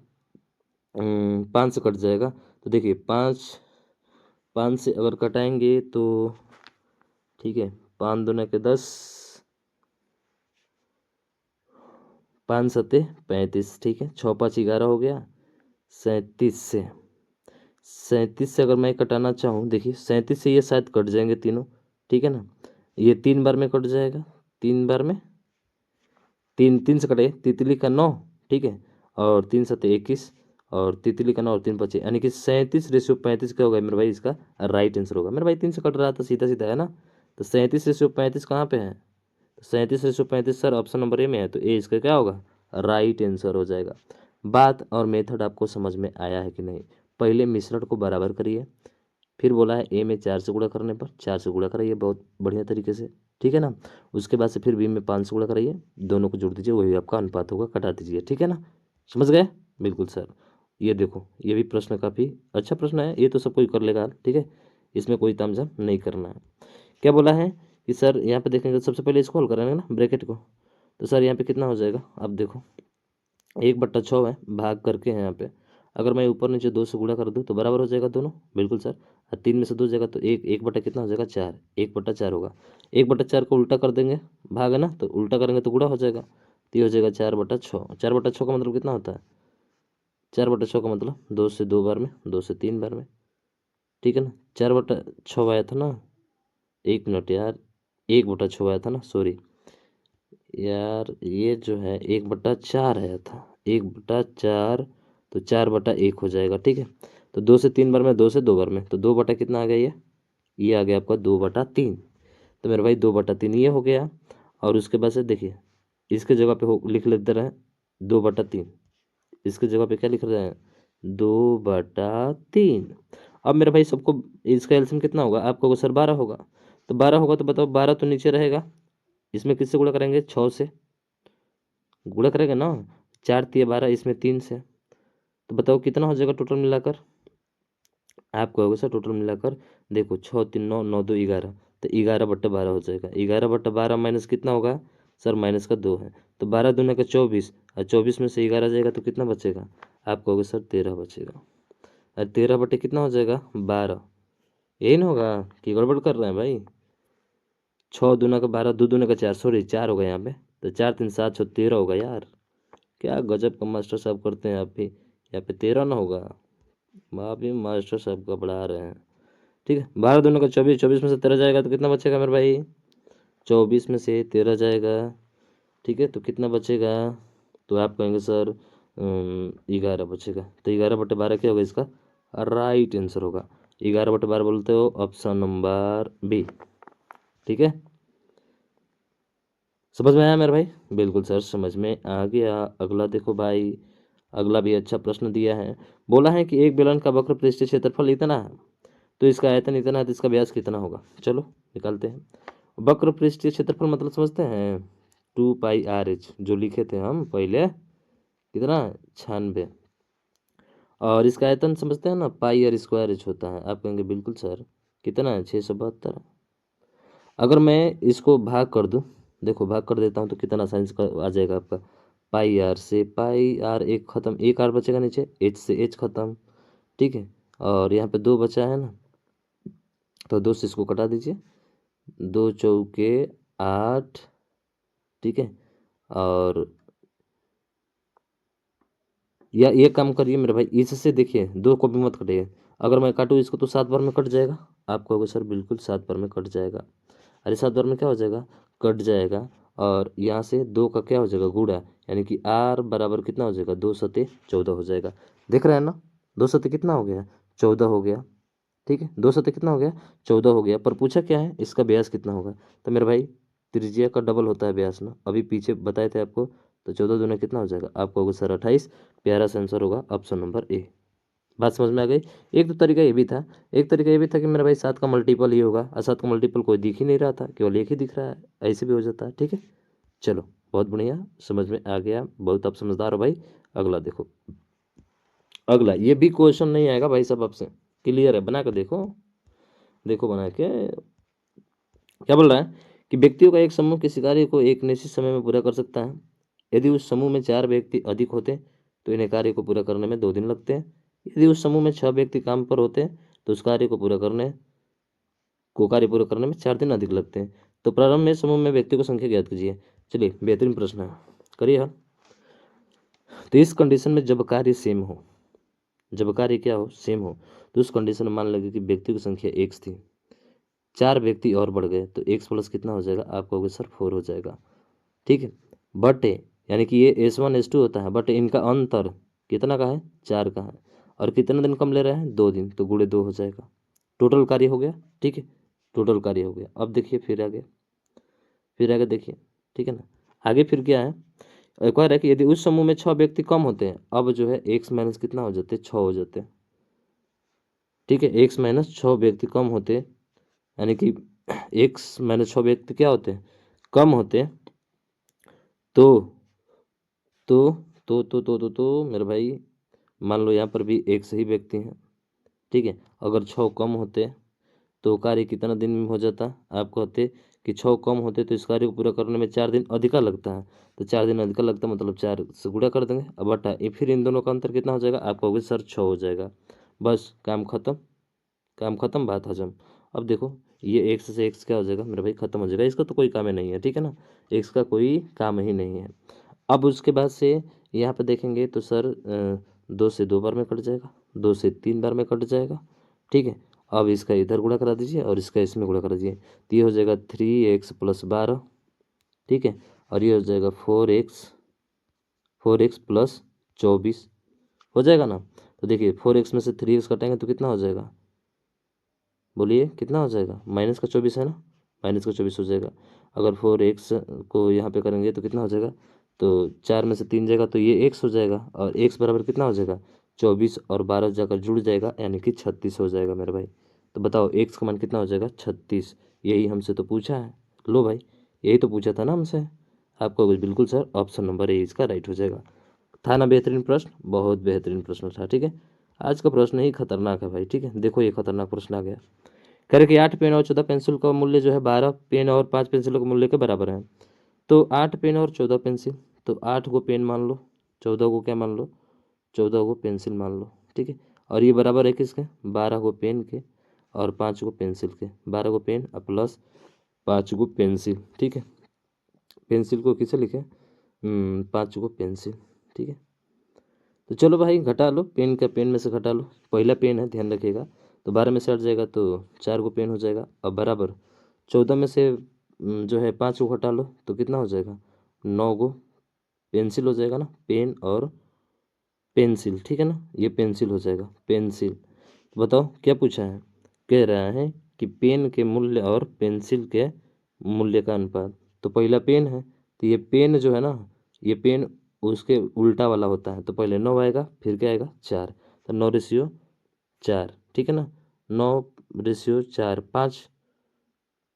5 से कट जाएगा। तो देखिए 5 से अगर कटाएंगे तो, ठीक है, 5 दूना के 10, 5 सत्ते 35। ठीक है, 6 5 11 हो गया। 37 से अगर मैं कटाना चाहूँ, देखिए 37 से ये शायद कट जाएंगे तीनों। ठीक है ना, ये 3 बार में कट जाएगा, 3 बार में, 3 से कटे, तितली का 9। ठीक है, और 3 7 21, और तितली का 9 और 3 5, यानी कि 37:35 क्या होगा मेरे भाई? इसका राइट आंसर होगा। मेरे भाई 3 से कट रहा था, सीधा सीधा है ना। तो 37:35 कहाँ पे है? तो 37:35 सर ऑप्शन नंबर ए में है, तो ए इसका क्या होगा? राइट आंसर हो जाएगा। बात और मेथड आपको समझ में आया है कि नहीं? पहले मिश्रण को बराबर करिए, फिर बोला है ए में 4 से गुणा करने पर 4 से गुणा कराइए बहुत बढ़िया तरीके से। ठीक है ना, उसके बाद से फिर बी में 5 से गुणा कराइए, दोनों को जोड़ दीजिए, वही आपका अनुपात होगा, कटा दीजिए। ठीक है ना, समझ गए? बिल्कुल सर। ये देखो, ये भी प्रश्न काफ़ी अच्छा प्रश्न है, ये तो सब कोई कर लेगा। ठीक है, इसमें कोई तामझाम नहीं करना है। क्या बोला है कि सर यहाँ पे देखेंगे, सबसे पहले इसको हल करेंगे ना ब्रैकेट को, तो सर यहाँ पे कितना हो जाएगा? अब देखो 1/6 है, भाग करके है यहाँ पे, अगर मैं ऊपर नीचे 2 से गुणा कर दूँ तो बराबर हो जाएगा दोनों, बिल्कुल सर। और 3 में से 2 जाएगा तो एक, 1 बटा कितना हो जाएगा? 4, 1/4 होगा। 1/4 को उल्टा कर देंगे, भाग है ना, तो उल्टा करेंगे तो गुणा हो जाएगा, तो ये हो जाएगा 4/6। 4/6 का मतलब कितना होता है? 4/6 का मतलब 2 से 2 बार में, 2 से 3 बार में। ठीक है ना, 4/6 आया था ना, 1 मिनट यार, 1/6 आया था ना, सॉरी यार, ये जो है 1/4 आया था, 1/4, तो 4/1 हो जाएगा। ठीक है, तो 2 से 3 बार में, 2 से 2 बार में, तो 2 बटा कितना आ गया? ये आ गया आपका 2/3। तो मेरे भाई 2/3 ये हो गया। और उसके बाद से देखिए, इसके जगह पे हो लिख लेते रहे 2/3। इसकी जगह पे क्या लिख रहे हैं, 2/3। अब मेरे भाई सबको इसका एलसीएम कितना होगा, आपका होगा सर 12 होगा। तो 12 होगा तो बताओ 12 तो नीचे रहेगा, इसमें किससे गुणा करेंगे, 6 से गुणा करेंगे ना, 4×3 = 12, इसमें 3 से। तो बताओ कितना हो जाएगा टोटल मिलाकर, आपको होगा सर टोटल मिलाकर, देखो 6×3 = 9, 9×2 = 11, तो 11/12 हो जाएगा। 11/12 माइनस कितना होगा सर, माइनस का 2 है, तो 12×2 = 24, और 24 में से 11 जाएगा तो कितना बचेगा, आपको होगा सर 13 बचेगा। और 13 कितना हो जाएगा, 12। यही ना होगा कि गड़बड़ कर रहे हैं भाई, 6×2 = 12, 2×2 = 4, सॉरी 4 होगा यहाँ पे, तो 4×3 = 7, 13 होगा यार। क्या गजब का मास्टर साहब करते हैं आप भी, यहाँ पे 13 ना होगा, आप भी मास्टर साहब का पढ़ा रहे हैं। ठीक है, 12×2 = 24, 24 में से 13 जाएगा तो कितना बचेगा मेरे भाई, 24 में से 13 जाएगा, ठीक है, तो कितना बचेगा, तो आप कहेंगे सर 11 बचेगा। तो 11/12 क्या होगा इसका राइट आंसर होगा, 11/12 बोलते हो ऑप्शन नंबर बी। ठीक है, समझ में आया मेरे भाई, बिल्कुल सर समझ में आ गया। अगला देखो भाई, अगला भी अच्छा प्रश्न दिया है। बोला है कि एक बेलन का वक्र पृष्ठीय क्षेत्रफल इतना है, तो इसका आयतन इतना है, तो इसका व्यास कितना होगा। चलो निकालते हैं। वक्र पृष्ठीय क्षेत्रफल मतलब समझते हैं, 2πr(h), जो लिखे थे हम पहले, कितना 96। और इसका आयतन समझते हैं ना, πr² होता है। आप कहेंगे बिल्कुल सर, कितना है 672। अगर मैं इसको भाग कर दूं, देखो भाग कर देता हूं तो कितना आसानी से आ जाएगा आपका, πr से πr, एक खत्म, एक आर बचेगा नीचे, h से h खत्म, ठीक है। और यहाँ पे 2 बचा है ना, तो 2 से इसको कटा दीजिए, 2×4 = 8, ठीक है। और या ये काम करिए मेरे भाई, इससे देखिए 2 को भी मत कटिए, अगर मैं काटूँ इसको तो 7 बार में कट जाएगा। आप कहोगे सर बिल्कुल 7 बार में कट जाएगा, अरे 7 बार में क्या हो जाएगा, कट जाएगा। और यहाँ से 2 का क्या हो जाएगा, गुणा, यानी कि r बराबर कितना हो जाएगा, 2×7 = 14 हो जाएगा। देख रहे हैं ना, 2×7 कितना हो गया, 14 हो गया, ठीक है। 2×7 कितना हो गया, 14 हो गया। पर पूछा क्या है, इसका व्यास कितना होगा, तो मेरे भाई त्रिज्या का डबल होता है व्यास ना, अभी पीछे बताए थे आपको। तो 14×2 कितना हो जाएगा, आपको होगा सर 28। प्यारा सा आंसर होगा ऑप्शन नंबर ए। बात समझ में आ गई। एक तो तरीका ये भी था, एक तरीका ये भी था कि मेरा भाई 7 का मल्टीपल ही होगा, और 7 का मल्टीपल कोई दिख ही नहीं रहा था, केवल एक ही दिख रहा है, ऐसे भी हो जाता है। ठीक है, चलो बहुत बढ़िया, समझ में आ गया, बहुत आप समझदार हो भाई। अगला देखो, अगला ये भी क्वेश्चन नहीं आएगा भाई सब आपसे, क्लियर है, बना कर देखो, देखो बना के क्या बोल रहा है कि व्यक्तियों का एक समूह किसी कार्य को एक निश्चित समय में पूरा कर सकता है। यदि उस समूह में 4 व्यक्ति अधिक होते तो इन्हें कार्य को पूरा करने में 2 दिन लगते हैं। यदि उस समूह में 6 व्यक्ति काम पर होते तो उस कार्य को कार्य पूरा करने में 4 दिन अधिक लगते हैं। तो प्रारंभ में समूह में व्यक्तियों की संख्या ज्ञात कीजिए। चलिए बेहतरीन प्रश्न है, करिए हाँ। तो इस कंडीशन में जब कार्य सेम हो, जब कार्य क्या हो, सेम हो, तो उस कंडीशन में मान लगे कि व्यक्तियों की संख्या x थी, 4 व्यक्ति और बढ़ गए, तो x प्लस कितना हो जाएगा, आप कहोगे सर 4 हो जाएगा। ठीक है, बट यानी कि ये S1 S2 होता है, बट इनका अंतर कितना का है, 4 का है, और कितना दिन कम ले रहे हैं, 2 दिन, तो गुणे 2 हो जाएगा, टोटल कार्य हो गया। ठीक है, टोटल कार्य हो गया। अब देखिए फिर आगे, फिर आगे देखिए, ठीक है ना, आगे फिर क्या है, एक और है कि यदि उस समूह में 6 व्यक्ति कम होते हैं, अब जो है x माइनस कितना हो जाते हैं, 6 हो जाते हैं। ठीक है, x माइनस 6 व्यक्ति कम होते, यानी कि x माइनस 6 व्यक्ति क्या होते हैं, कम होते, तो तो मेरे भाई मान लो यहाँ पर भी एक सही व्यक्ति हैं। ठीक है, अगर 6 कम होते तो कार्य कितना दिन में हो जाता, आप कहते कि 6 कम होते तो इस कार्य को पूरा करने में 4 दिन अधिका लगता है, तो 4 दिन अधिका लगता है, मतलब 4 से गुणा कर देंगे, अब बटा ये, फिर इन दोनों का अंतर कितना हो जाएगा, आप कहोगे सर 6 हो जाएगा। बस काम खत्म, काम खत्म, बात हजम। अब देखो ये एक्स से एक्स क्या हो जाएगा मेरे भाई, खत्म हो जाएगा, इसका तो कोई काम ही नहीं है। ठीक है ना, एक्स का कोई काम ही नहीं है। अब उसके बाद से यहाँ पे देखेंगे तो सर 2 से 2 बार में कट जाएगा, 2 से 3 बार में कट जाएगा। ठीक है, अब इसका इधर गुणा करा दीजिए और इसका इसमें गुणा करा दीजिए, तो ये हो जाएगा 3x + 12। ठीक है, और ये हो जाएगा 4x + 24 हो जाएगा ना। तो देखिए 4x में से 3x कटेंगे तो कितना हो जाएगा, बोलिए कितना हो जाएगा, -24 है ना, -24 हो जाएगा। अगर 4x को यहाँ पे करेंगे तो कितना हो जाएगा, तो 4 में से 3 जाएगा तो ये x हो जाएगा, और x बराबर कितना हो जाएगा 24, और 12 जाकर जुड़ जाएगा यानी कि 36 हो जाएगा मेरे भाई। तो बताओ x का मान कितना हो जाएगा 36। यही हमसे तो पूछा है, लो भाई यही तो पूछा था ना हमसे आपको। बिल्कुल सर, ऑप्शन नंबर ए इसका राइट हो जाएगा। था ना बेहतरीन प्रश्न, बहुत बेहतरीन प्रश्न था। ठीक है, आज का प्रश्न ही खतरनाक है भाई। ठीक है, देखो ये खतरनाक प्रश्न आ गया। कह रहे कि 8 पेन और 14 पेंसिल का मूल्य जो है 12 पेन और 5 पेंसिलों के मूल्य के बराबर है। तो 8 पेन और 14 पेंसिल, तो 8 को पेन मान लो, 14 को क्या मान लो, 14 को पेंसिल मान लो। ठीक है, और ये बराबर है किसके, 12 को पेन के और 5 को पेंसिल के। 12 को पेन और प्लस 5 को पेंसिल। ठीक है, पेंसिल को किसे लिखे, 5 को पेंसिल। ठीक है, तो चलो भाई घटा लो, पेन का पेन में से घटा लो, पहला पेन है ध्यान रखिएगा। तो 12 में से हट जाएगा तो 4 को पेन हो जाएगा, अब बराबर 14 में से जो है 5 को घटा लो तो कितना हो जाएगा 9 को पेंसिल हो जाएगा ना, पेन और पेंसिल। ठीक है ना, ये पेंसिल हो जाएगा पेंसिल। तो बताओ क्या पूछा है, कह रहा है कि पेन के मूल्य और पेंसिल के मूल्य का अनुपात। तो पहला पेन है तो ये पेन जो है ना, ये पेन उसके उल्टा वाला होता है। तो पहले 9 आएगा फिर क्या आएगा 4, तो 9:4। ठीक है ना, 9:4, 5,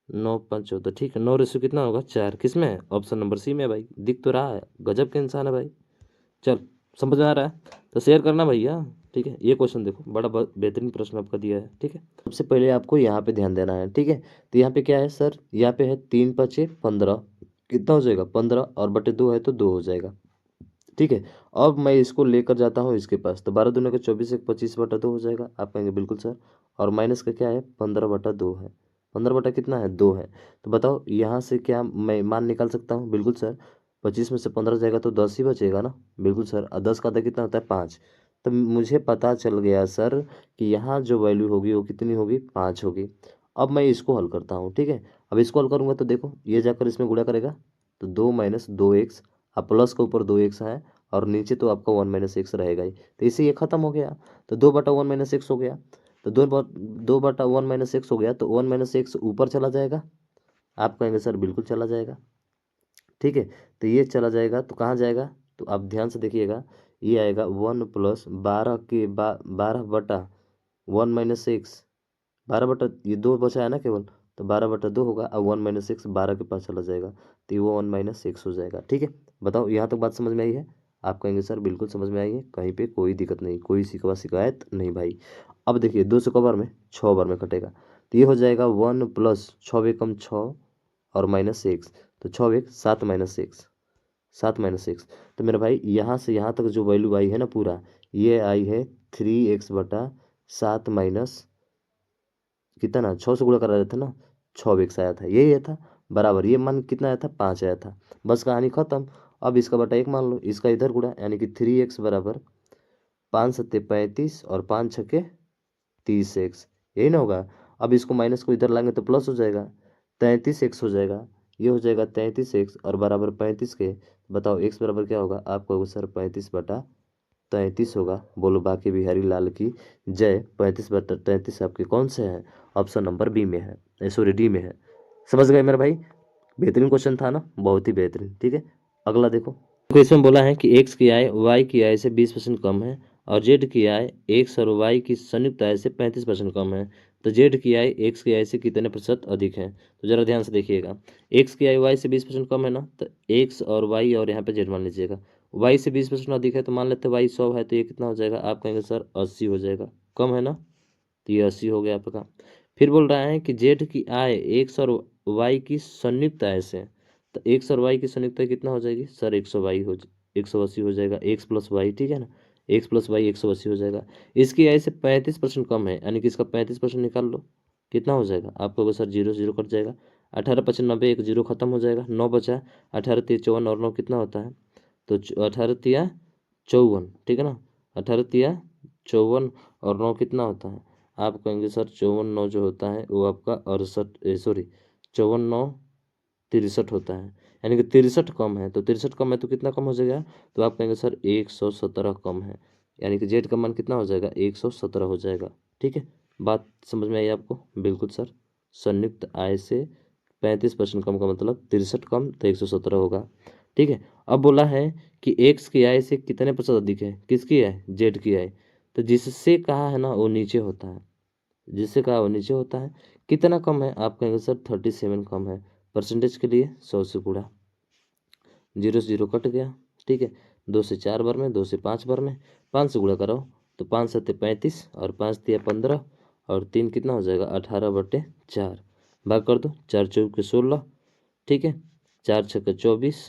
9×5 = 14। ठीक है, 9 कितना होगा 4, किस में है, ऑप्शन नंबर सी में है भाई। दिख तो रहा है, गजब के इंसान है भाई। चल समझ में आ रहा है तो शेयर करना भैया। ठीक है, ये क्वेश्चन देखो, बड़ा बेहतरीन प्रश्न आपका दिया है। ठीक है, सबसे पहले आपको यहाँ पे ध्यान देना है। ठीक है, तो यहाँ पे क्या है सर, यहाँ पे है 3×5 = 15, कितना हो जाएगा 15, और बटे 2 है तो 2 हो जाएगा। ठीक है, अब मैं इसको लेकर जाता हूँ इसके पास, तो 12 दूनी का 24, 25/2 हो जाएगा। आप कहेंगे बिल्कुल सर, और माइनस का क्या है 15/2 है, 15 बटा कितना है 2 है। तो बताओ यहाँ से क्या मैं मान निकाल सकता हूँ, बिल्कुल सर। 25 में से 15 जाएगा तो 10 ही बचेगा ना, बिल्कुल सर। और 10 का आधा कितना होता है 5। तो मुझे पता चल गया सर कि यहाँ जो वैल्यू होगी वो कितनी होगी 5 होगी। अब मैं इसको हल करता हूँ। ठीक है, अब इसको हल करूँगा तो देखो ये जाकर इसमें गुणा करेगा तो 2 - 2x, अब प्लस के ऊपर 2x है और नीचे तो आपका 1 - x रहेगा ही, तो इसे ये खत्म हो गया। तो 2/1 - x हो गया, तो 2/1 - x हो गया, तो 1 - x ऊपर चला जाएगा। आप कहेंगे सर बिल्कुल चला जाएगा। ठीक है, तो ये चला जाएगा तो कहाँ जाएगा, तो आप ध्यान से देखिएगा, ये आएगा 1 + 12 ये 2 बचा है ना केवल, तो 12/2 होगा। अब 1 - x 12 के पास चला जाएगा तो ये वो 1 - x हो जाएगा। ठीक है, बताओ यहाँ तक बात समझ में आई है। आप कहेंगे सर बिल्कुल समझ में आई है, कहीं पे कोई दिक्कत नहीं, कोई शिकायत नहीं भाई। अब देखिए 2 से कबार में 6 बार में कटेगा, तो ये हो जाएगा 1 + 6 × 6 और -x, तो 6 × 7 - 7 - x। तो मेरा भाई यहाँ से यहाँ तक जो वैल्यू आई है ना पूरा, ये आई है 3x/7 माइनस कितना 6 से गुणा करा रहे थे ना, 6x आया था, यही था बराबर। ये मान कितना आया था 5 आया था, बस कहानी खत्म। अब इसका बटा 1 मान लो, इसका इधर गुणा यानी कि 3x बराबर 5×7 = 35 और 5×6 = 30x, यही ना होगा। अब इसको माइनस को इधर लाएंगे तो प्लस हो जाएगा, 33x हो जाएगा। ये हो जाएगा 33x और बराबर 35 के। बताओ x बराबर क्या होगा, आप कहोगे सर 35/33 होगा। बोलो बाकी बिहारी लाल की जय। 35/33 आपके कौन से हैं, ऑप्शन नंबर बी में है, सॉरी डी में है। समझ गए मेरे भाई, बेहतरीन क्वेश्चन था ना, बहुत ही बेहतरीन। ठीक है, अगला देखो। तो इसमें बोला है कि एक्स की आय वाई की आय से 20% कम है और जेड की आय एक्स और वाई की संयुक्त आय से 35% कम है। तो जेड की आय एक्स की आय से कितने प्रतिशत अधिक है। तो जरा ध्यान से देखिएगा, एक्स की आय वाई से 20% कम है ना, तो एक्स और वाई और यहाँ पे जेड मान लीजिएगा। वाई से 20% अधिक है तो मान लेते हैं वाई 100 है, तो ये कितना हो जाएगा, आप कहेंगे सर 80 हो जाएगा। कम है ना, तो ये 80 हो गया आपका। फिर बोल रहा है कि जेड की आय एक्स और वाई की संयुक्त आय से, तो एक्स और वाई की संयुक्त आय कितना हो जाएगी सर 180 हो जाएगा, एक्स प्लस वाई। ठीक है ना, एक्स प्लस वाई 180 हो जाएगा। इसकी आय से 35% कम है, यानी कि इसका 35% निकाल लो, कितना हो जाएगा, आप कहोगे सर 0 से 0 कट जाएगा। 18×5 = 90, एक 0 खत्म हो जाएगा, 9 बचा। 18×3 = 54 और 9 कितना होता है, तो 18×3 = 54। ठीक है ना, 18×3 = 54 और 9 कितना होता है, आप कहेंगे सर 54×9 जो होता है वो आपका 54×9 = 63 होता है, यानी कि 63 कम है। तो 63 कम है तो कितना कम हो जाएगा, तो आप कहेंगे सर 117 कम है, यानी कि जेड का मान कितना हो जाएगा 117 हो जाएगा। ठीक है, बात समझ में आई आपको, बिल्कुल सर। संयुक्त आय से 35% कम का मतलब 63 कम तो 117 होगा। ठीक है, अब बोला है कि एक्स की आय से कितने प्रतिशत अधिक है, किसकी आय, जेड की आय। तो जिससे कहा है ना वो नीचे होता है, जिससे कहा वो नीचे होता है। कितना कम है, आप कहेंगे सर 37 कम है। परसेंटेज के लिए 100 से गुणा, 0 से 0 कट गया, ठीक है। 2 से 4 बार में, 2 से 5 बार में, 5 से गुणा करो तो 5 सत्ते 35 और 5 तिया 15 और 3 कितना हो जाएगा 18/4। भाग कर दो, 4 चौक के 16, ठीक है, 4 छक्के 24,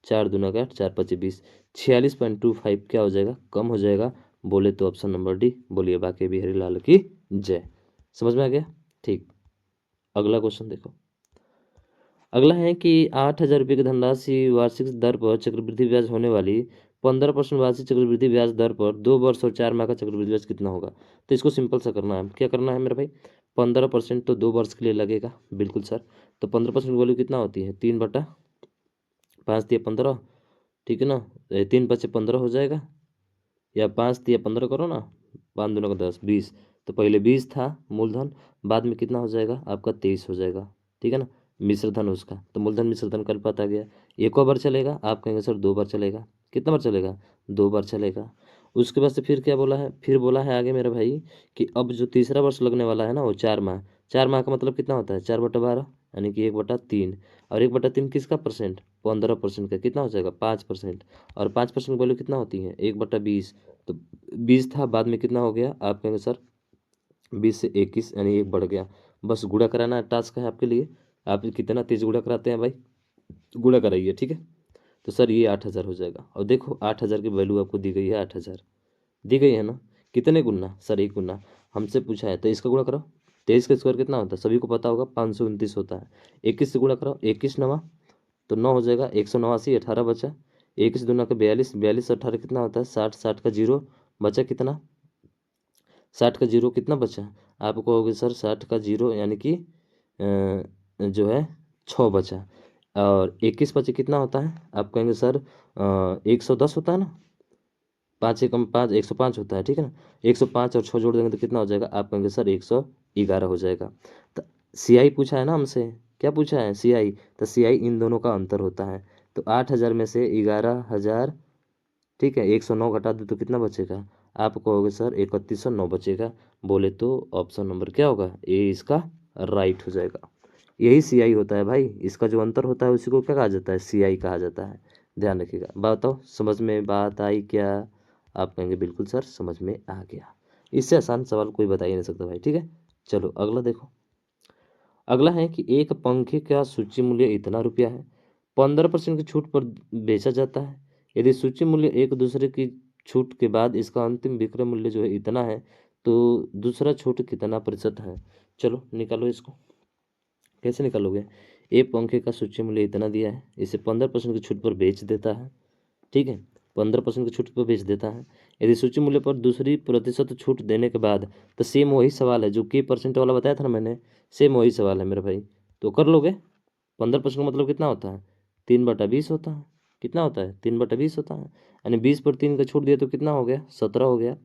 4 दूना का 8, 4 पच्चीस 20, 46.25 क्या हो जाएगा, कम हो जाएगा। बोले तो ऑप्शन नंबर डी। बोलिए बाकी बिहारी लाल की जय। समझ में आ गया, ठीक। अगला क्वेश्चन देखो। अगला है कि 8,000 रुपये की धनराशि वार्षिक दर पर चक्रवृद्धि ब्याज होने वाली 15% वार्षिक चक्रवृद्धि ब्याज दर पर 2 वर्ष और 4 माह का चक्रवृद्धि ब्याज कितना होगा। तो इसको सिंपल सा करना है, क्या करना है मेरे भाई, 15% तो 2 वर्ष के लिए लगेगा, बिल्कुल सर। तो 15% वैल्यू कितना होती है, 3/5 दिया 15, ठीक है ना। 3×5 = 15 हो जाएगा, या 5×15 करो ना, 5×2 = 10, 20। तो पहले 20 था मूलधन, बाद में कितना हो जाएगा आपका 23 हो जाएगा, ठीक है ना, मिश्र धन उसका। तो मूलधन मिश्र धन का अनुपात आ गया। एक और बार चलेगा, आप कहेंगे सर 2 बार चलेगा। कितना बार चलेगा, 2 बार चलेगा। उसके बाद से फिर क्या बोला है, फिर बोला है आगे मेरा भाई कि अब जो तीसरा वर्ष लगने वाला है ना वो 4 माह। 4 माह का मतलब कितना होता है, 4/12 यानी कि 1/3। और 1/3 किसका परसेंट, 15% का, कितना हो जाएगा 5%। और 5% वैल्यू कितना होती है, 1/20। तो 20 था, बाद में कितना हो गया, आप कहेंगे सर 20 से 21 यानी 1 बढ़ गया। बस गुणा कराना टास्क है आपके लिए, आप कितना तेज गुणा कराते हैं भाई, गुणा कराइए, ठीक है। तो सर ये 8,000 हो जाएगा। और देखो 8,000 की वैल्यू आपको दी गई है, 8,000 दी गई है ना। कितने गुना, सर 1 गुना हमसे पूछा है, तो इसका गुणा करो। 23 का स्क्वायर कितना होता है, सभी को पता होगा 529 होता है। 21 से गुणा करो, 21 नवा तो 9 हो जाएगा, 189, 18 बचा। 21 दूना का 42, 42 18 कितना होता है 60, 60 का जीरो बचा कितना, 60 का जीरो कितना बचा, आप कहोगे सर 60 का जीरो यानी कि जो है 6 बचा। और 21 बचे कितना होता है, आप कहेंगे सर 110 होता है ना, 5 एकम 5, 105 होता है, ठीक है ना। 105 और 6 जोड़ देंगे तो कितना हो जाएगा, आप कहेंगे सर 111 हो जाएगा। तो CI पूछा है ना हमसे, क्या पूछा है CI, तो CI इन दोनों का अंतर होता है। तो 8,000 में से 11,000, ठीक है, 109 घटा दो तो कितना बचेगा, आप कहोगे सर 3109 बचेगा। बोले तो ऑप्शन नंबर क्या होगा, ए इसका राइट हो जाएगा। यही CI होता है भाई, इसका जो अंतर होता है उसी को क्या कहा जाता है, CI कहा जाता है। ध्यान रखिएगा। बताओ समझ में बात आई क्या, आप कहेंगे बिल्कुल सर समझ में आ गया। इससे आसान सवाल कोई बता ही नहीं सकता भाई, ठीक है। चलो अगला देखो। अगला है कि एक पंखे का सूची मूल्य इतना रुपया है, 15% की छूट पर बेचा जाता है। यदि सूची मूल्य एक दूसरे की छूट के बाद इसका अंतिम विक्रय मूल्य जो है इतना है, तो दूसरा छूट कितना प्रतिशत है। चलो निकालो इसको, कैसे निकालोगे। एक पंखे का सूची मूल्य इतना दिया है, इसे 15% की छूट पर बेच देता है, ठीक है, 15% की छूट पर बेच देता है। यदि सूची मूल्य पर दूसरी प्रतिशत छूट देने के बाद, तो सेम वही सवाल है जो कि परसेंट वाला बताया था ना मैंने, सेम वही सवाल है मेरे भाई। तो कर लोगे, 15% का मतलब कितना होता है, 3/20 होता है। कितना होता है, 3/20 होता है। यानी 20 पर 3 का छूट दिया तो कितना हो गया, 17 हो गया।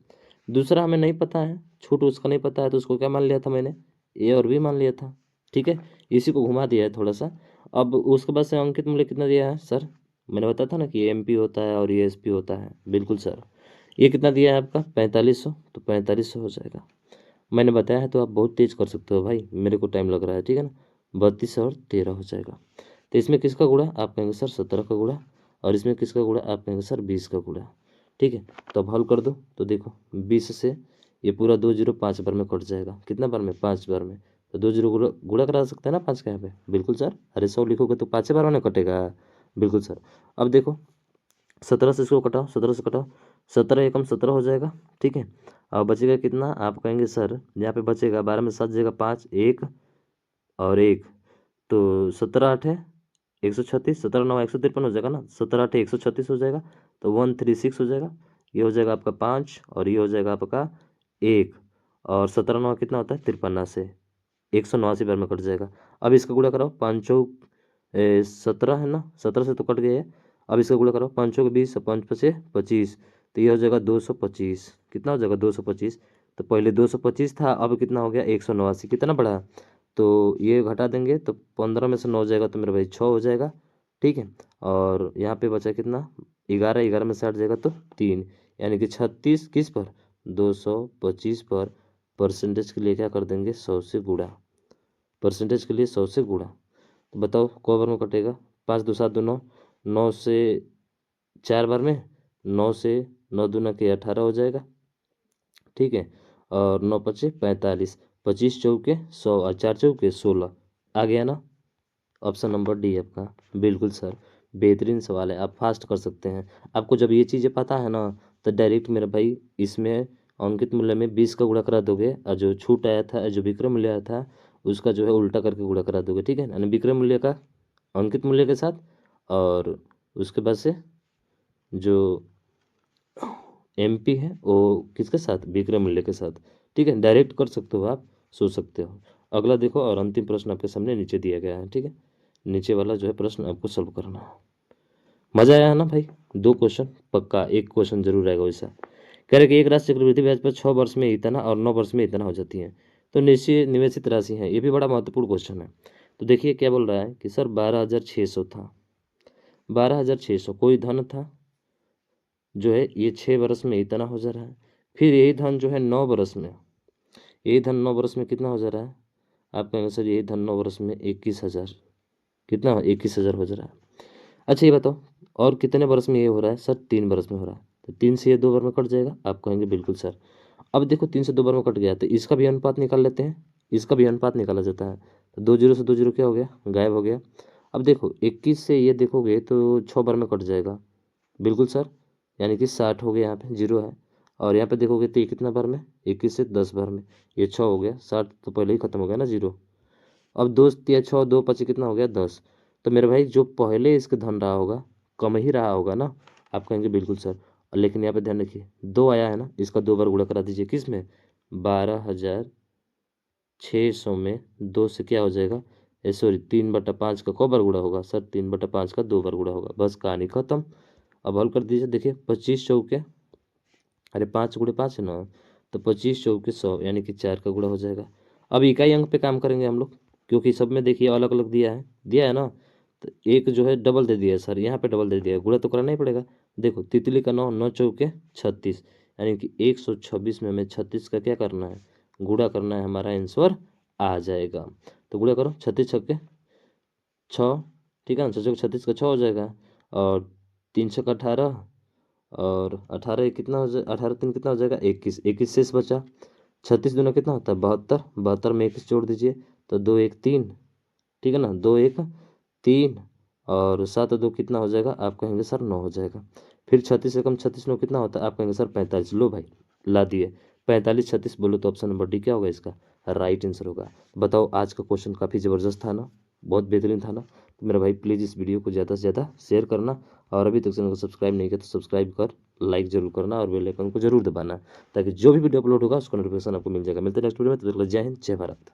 दूसरा हमें नहीं पता है, छूट उसका नहीं पता है, तो उसको क्या मान लिया था मैंने, ए और बी मान लिया था, ठीक है। इसी को घुमा दिया है थोड़ा सा। अब उसके बाद से अंकित मूल्य कितना दिया है सर, मैंने बताया था ना कि MP होता है और ESP होता है, बिल्कुल सर। ये कितना दिया है आपका 4500, तो 4500 हो जाएगा। मैंने बताया है तो आप बहुत तेज कर सकते हो भाई, मेरे को टाइम लग रहा है, ठीक है ना। 32 और 13 हो जाएगा। तो इसमें किसका गुणा, आप कहेंगे सर 17 का गुणा। और इसमें किसका गुणा, आप कहेंगे सर 20 का गुणा, ठीक है। तो अब हल कर दो, तो देखो 20 से ये पूरा 2 जीरो 5 बार में कट जाएगा, कितना बार में, 5 बार में। तो 2 जीरो गुणा गुणा करा सकते हैं ना 5 का यहाँ पे, बिल्कुल सर। अरे 100 लिखोगे तो 5 बार में कटेगा, बिल्कुल सर। अब देखो 17 से इसको कटाओ, 17 से कटाओ, 17 एकम 17 हो जाएगा, ठीक है। और बचेगा कितना, आप कहेंगे सर यहाँ पे बचेगा 12 में 7 जगह 5, 1 और 1, तो 17 8 है 136, 17 9 153 हो जाएगा ना, 17 8 136 हो जाएगा। तो 136 हो जाएगा। ये हो जाएगा आपका 5 और ये हो जाएगा आपका 1। और 17 9 कितना होता है 53 से 189 बार में कट जाएगा। अब इसका गुणा कराओ, 5 चौक 17 है ना, 17 से तो कट गया है। अब इसका गुणा करो, 5 चौक 20 और 5 पचे 25, तो ये हो जाएगा 225। कितना हो जाएगा 225। तो पहले 225 था, अब कितना हो गया 189, कितना बढ़ा, तो ये घटा देंगे तो 15 में से 9 जाएगा तो मेरे भाई 6 हो जाएगा। ठीक है। और यहाँ पे बचा कितना, 11, 11 में से 8 जाएगा तो 3, यानी कि 36 किस पर, 225 पर। परसेंटेज के लिए क्या कर देंगे, 100 से गुणा। परसेंटेज के लिए 100 से गुणा। तो बताओ को बार में कटेगा, 5 दो 7 दो 9, 9 से 4 बार में, 9 से 9 दूना के 18 हो जाएगा। ठीक है। और 9 पचे 45, 25 चौके 100 और 4 चौके 16। आ गया ना। ऑप्शन नंबर डी आपका बिल्कुल सर। बेहतरीन सवाल है, आप फास्ट कर सकते हैं। आपको जब ये चीज़ें पता है ना, तो डायरेक्ट मेरा भाई इसमें अंकित मूल्य में 20 का गुणा करा दोगे, और जो छूट आया था, जो विक्रय मूल्य आया था, उसका जो है उल्टा करके गुणा करा दोगे। ठीक है, यानी विक्रय मूल्य का अंकित मूल्य के साथ, और उसके बाद से जो एमपी है वो किसके साथ, विक्रय मूल्य के साथ। ठीक है, डायरेक्ट कर सकते हो आप, सोच सकते हो। अगला देखो, और अंतिम प्रश्न आपके सामने नीचे दिया गया है। ठीक है, नीचे वाला जो है प्रश्न आपको सॉल्व करना है। मजा आया है ना भाई। 2 क्वेश्चन पक्का, एक क्वेश्चन जरूर आएगा वैसा। कह रहे कि एक राशि चक्रवृद्धि ब्याज पर 6 वर्ष में इतना और 9 वर्ष में इतना हो जाती है, तो निश्चित निवेशित राशि है। ये भी बड़ा महत्वपूर्ण क्वेश्चन है। तो देखिए क्या बोल रहा है कि सर 12,600 था, 12,600 कोई धन था, जो है ये 6 वर्ष में इतना हो जा रहा है। फिर यही धन जो है 9 वर्ष में, यही धन 9 वर्ष में कितना हो जा रहा है, आप कहेंगे सर यही धन 9 वर्ष में 21,000, कितना 21,000 हो जा रहा है। अच्छा ये बताओ, और कितने वर्ष में ये हो रहा है, सर 3 वर्ष में हो रहा है। तो 3 से ये 2 बार में कट जाएगा, आप कहेंगे बिल्कुल सर। अब देखो 3 से 2 बार में कट गया, तो इसका भी अनुपात निकाल लेते हैं, इसका भी अनुपात निकाला जाता है। तो 2 जीरो से 2 जीरो क्या हो गया, गायब हो गया। अब देखो 21 से ये देखोगे तो 6 बार में कट जाएगा, बिल्कुल सर, यानी कि 60 हो गया, यहाँ पे जीरो है। और यहाँ पे देखोगे तो ये कितना बार में, 21 से 10 बार में, ये 6 हो गया, 60 तो पहले ही खत्म हो गया ना, जीरो। अब 2 तिया 6, 2 पचे कितना हो गया, 10। तो मेरे भाई जो पहले इसका धन रहा होगा, कम ही रहा होगा ना, आप कहेंगे बिल्कुल सर। लेकिन यहाँ पे ध्यान रखिए, 2 आया है ना, इसका 2 बार गुणा करा दीजिए, किस में, 12,600 में 2 से क्या हो जाएगा, सॉरी 3/5 का कौ बार गुणा होगा, सर 3/5 का 2 बार गुणा होगा, बस कहानी खत्म। अब हल कर दीजिए, देखिए 25 चौके, अरे 5 × 5 है ना, तो 25 चौके 100, यानी कि 4 का गुणा हो जाएगा। अब इकाई अंक पे काम करेंगे हम लोग, क्योंकि सब में देखिए अलग अलग दिया है ना। तो एक जो है डबल दे दिया है सर, यहाँ पे डबल दे दिया है, गुणा तो करना ही पड़ेगा। देखो तितली का 9, 9 चौके 36, यानी कि 126 में हमें 36 का क्या करना है, गुणा करना है, हमारा आंसर आ जाएगा। तो गुणा करो, 36 छक्के 6, ठीक है ना, 6 चौके 36 का 6 हो जाएगा, और 3 छक्का 18, और 18 कितना हो जाए, 18 3 कितना हो जाएगा, 21, 21 शेष बचा। 36 दूना कितना होता है, 72, 72 में 21 जोड़ दीजिए, तो 2 1 3, ठीक है ना, 2 1 3, और 7 2 कितना हो जाएगा, आप कहेंगे सर 9 हो जाएगा। फिर 36 से कम 36 9 कितना होता है, आप कहेंगे सर 45। लो भाई ला दिए, 45 36 बोलो तो ऑप्शन नंबर डी क्या होगा, इसका राइट आंसर होगा। बताओ आज का क्वेश्चन काफ़ी ज़बरदस्त था ना, बहुत बेहतरीन था ना। तो मेरा भाई प्लीज़ इस वीडियो को ज़्यादा से ज़्यादा शेयर करना, और अभी तक चैनल को सब्सक्राइब नहीं किया तो सब्सक्राइब कर, लाइक जरूर करना, और बेल आइकन को जरूर दबाना, ताकि जो भी वीडियो अपलोड होगा उसका नोटिफिकेशन आपको मिल जाएगा। मिलते हैं नेक्स्ट वीडियो में, तब तक के लिए जय हिंद जय भारत।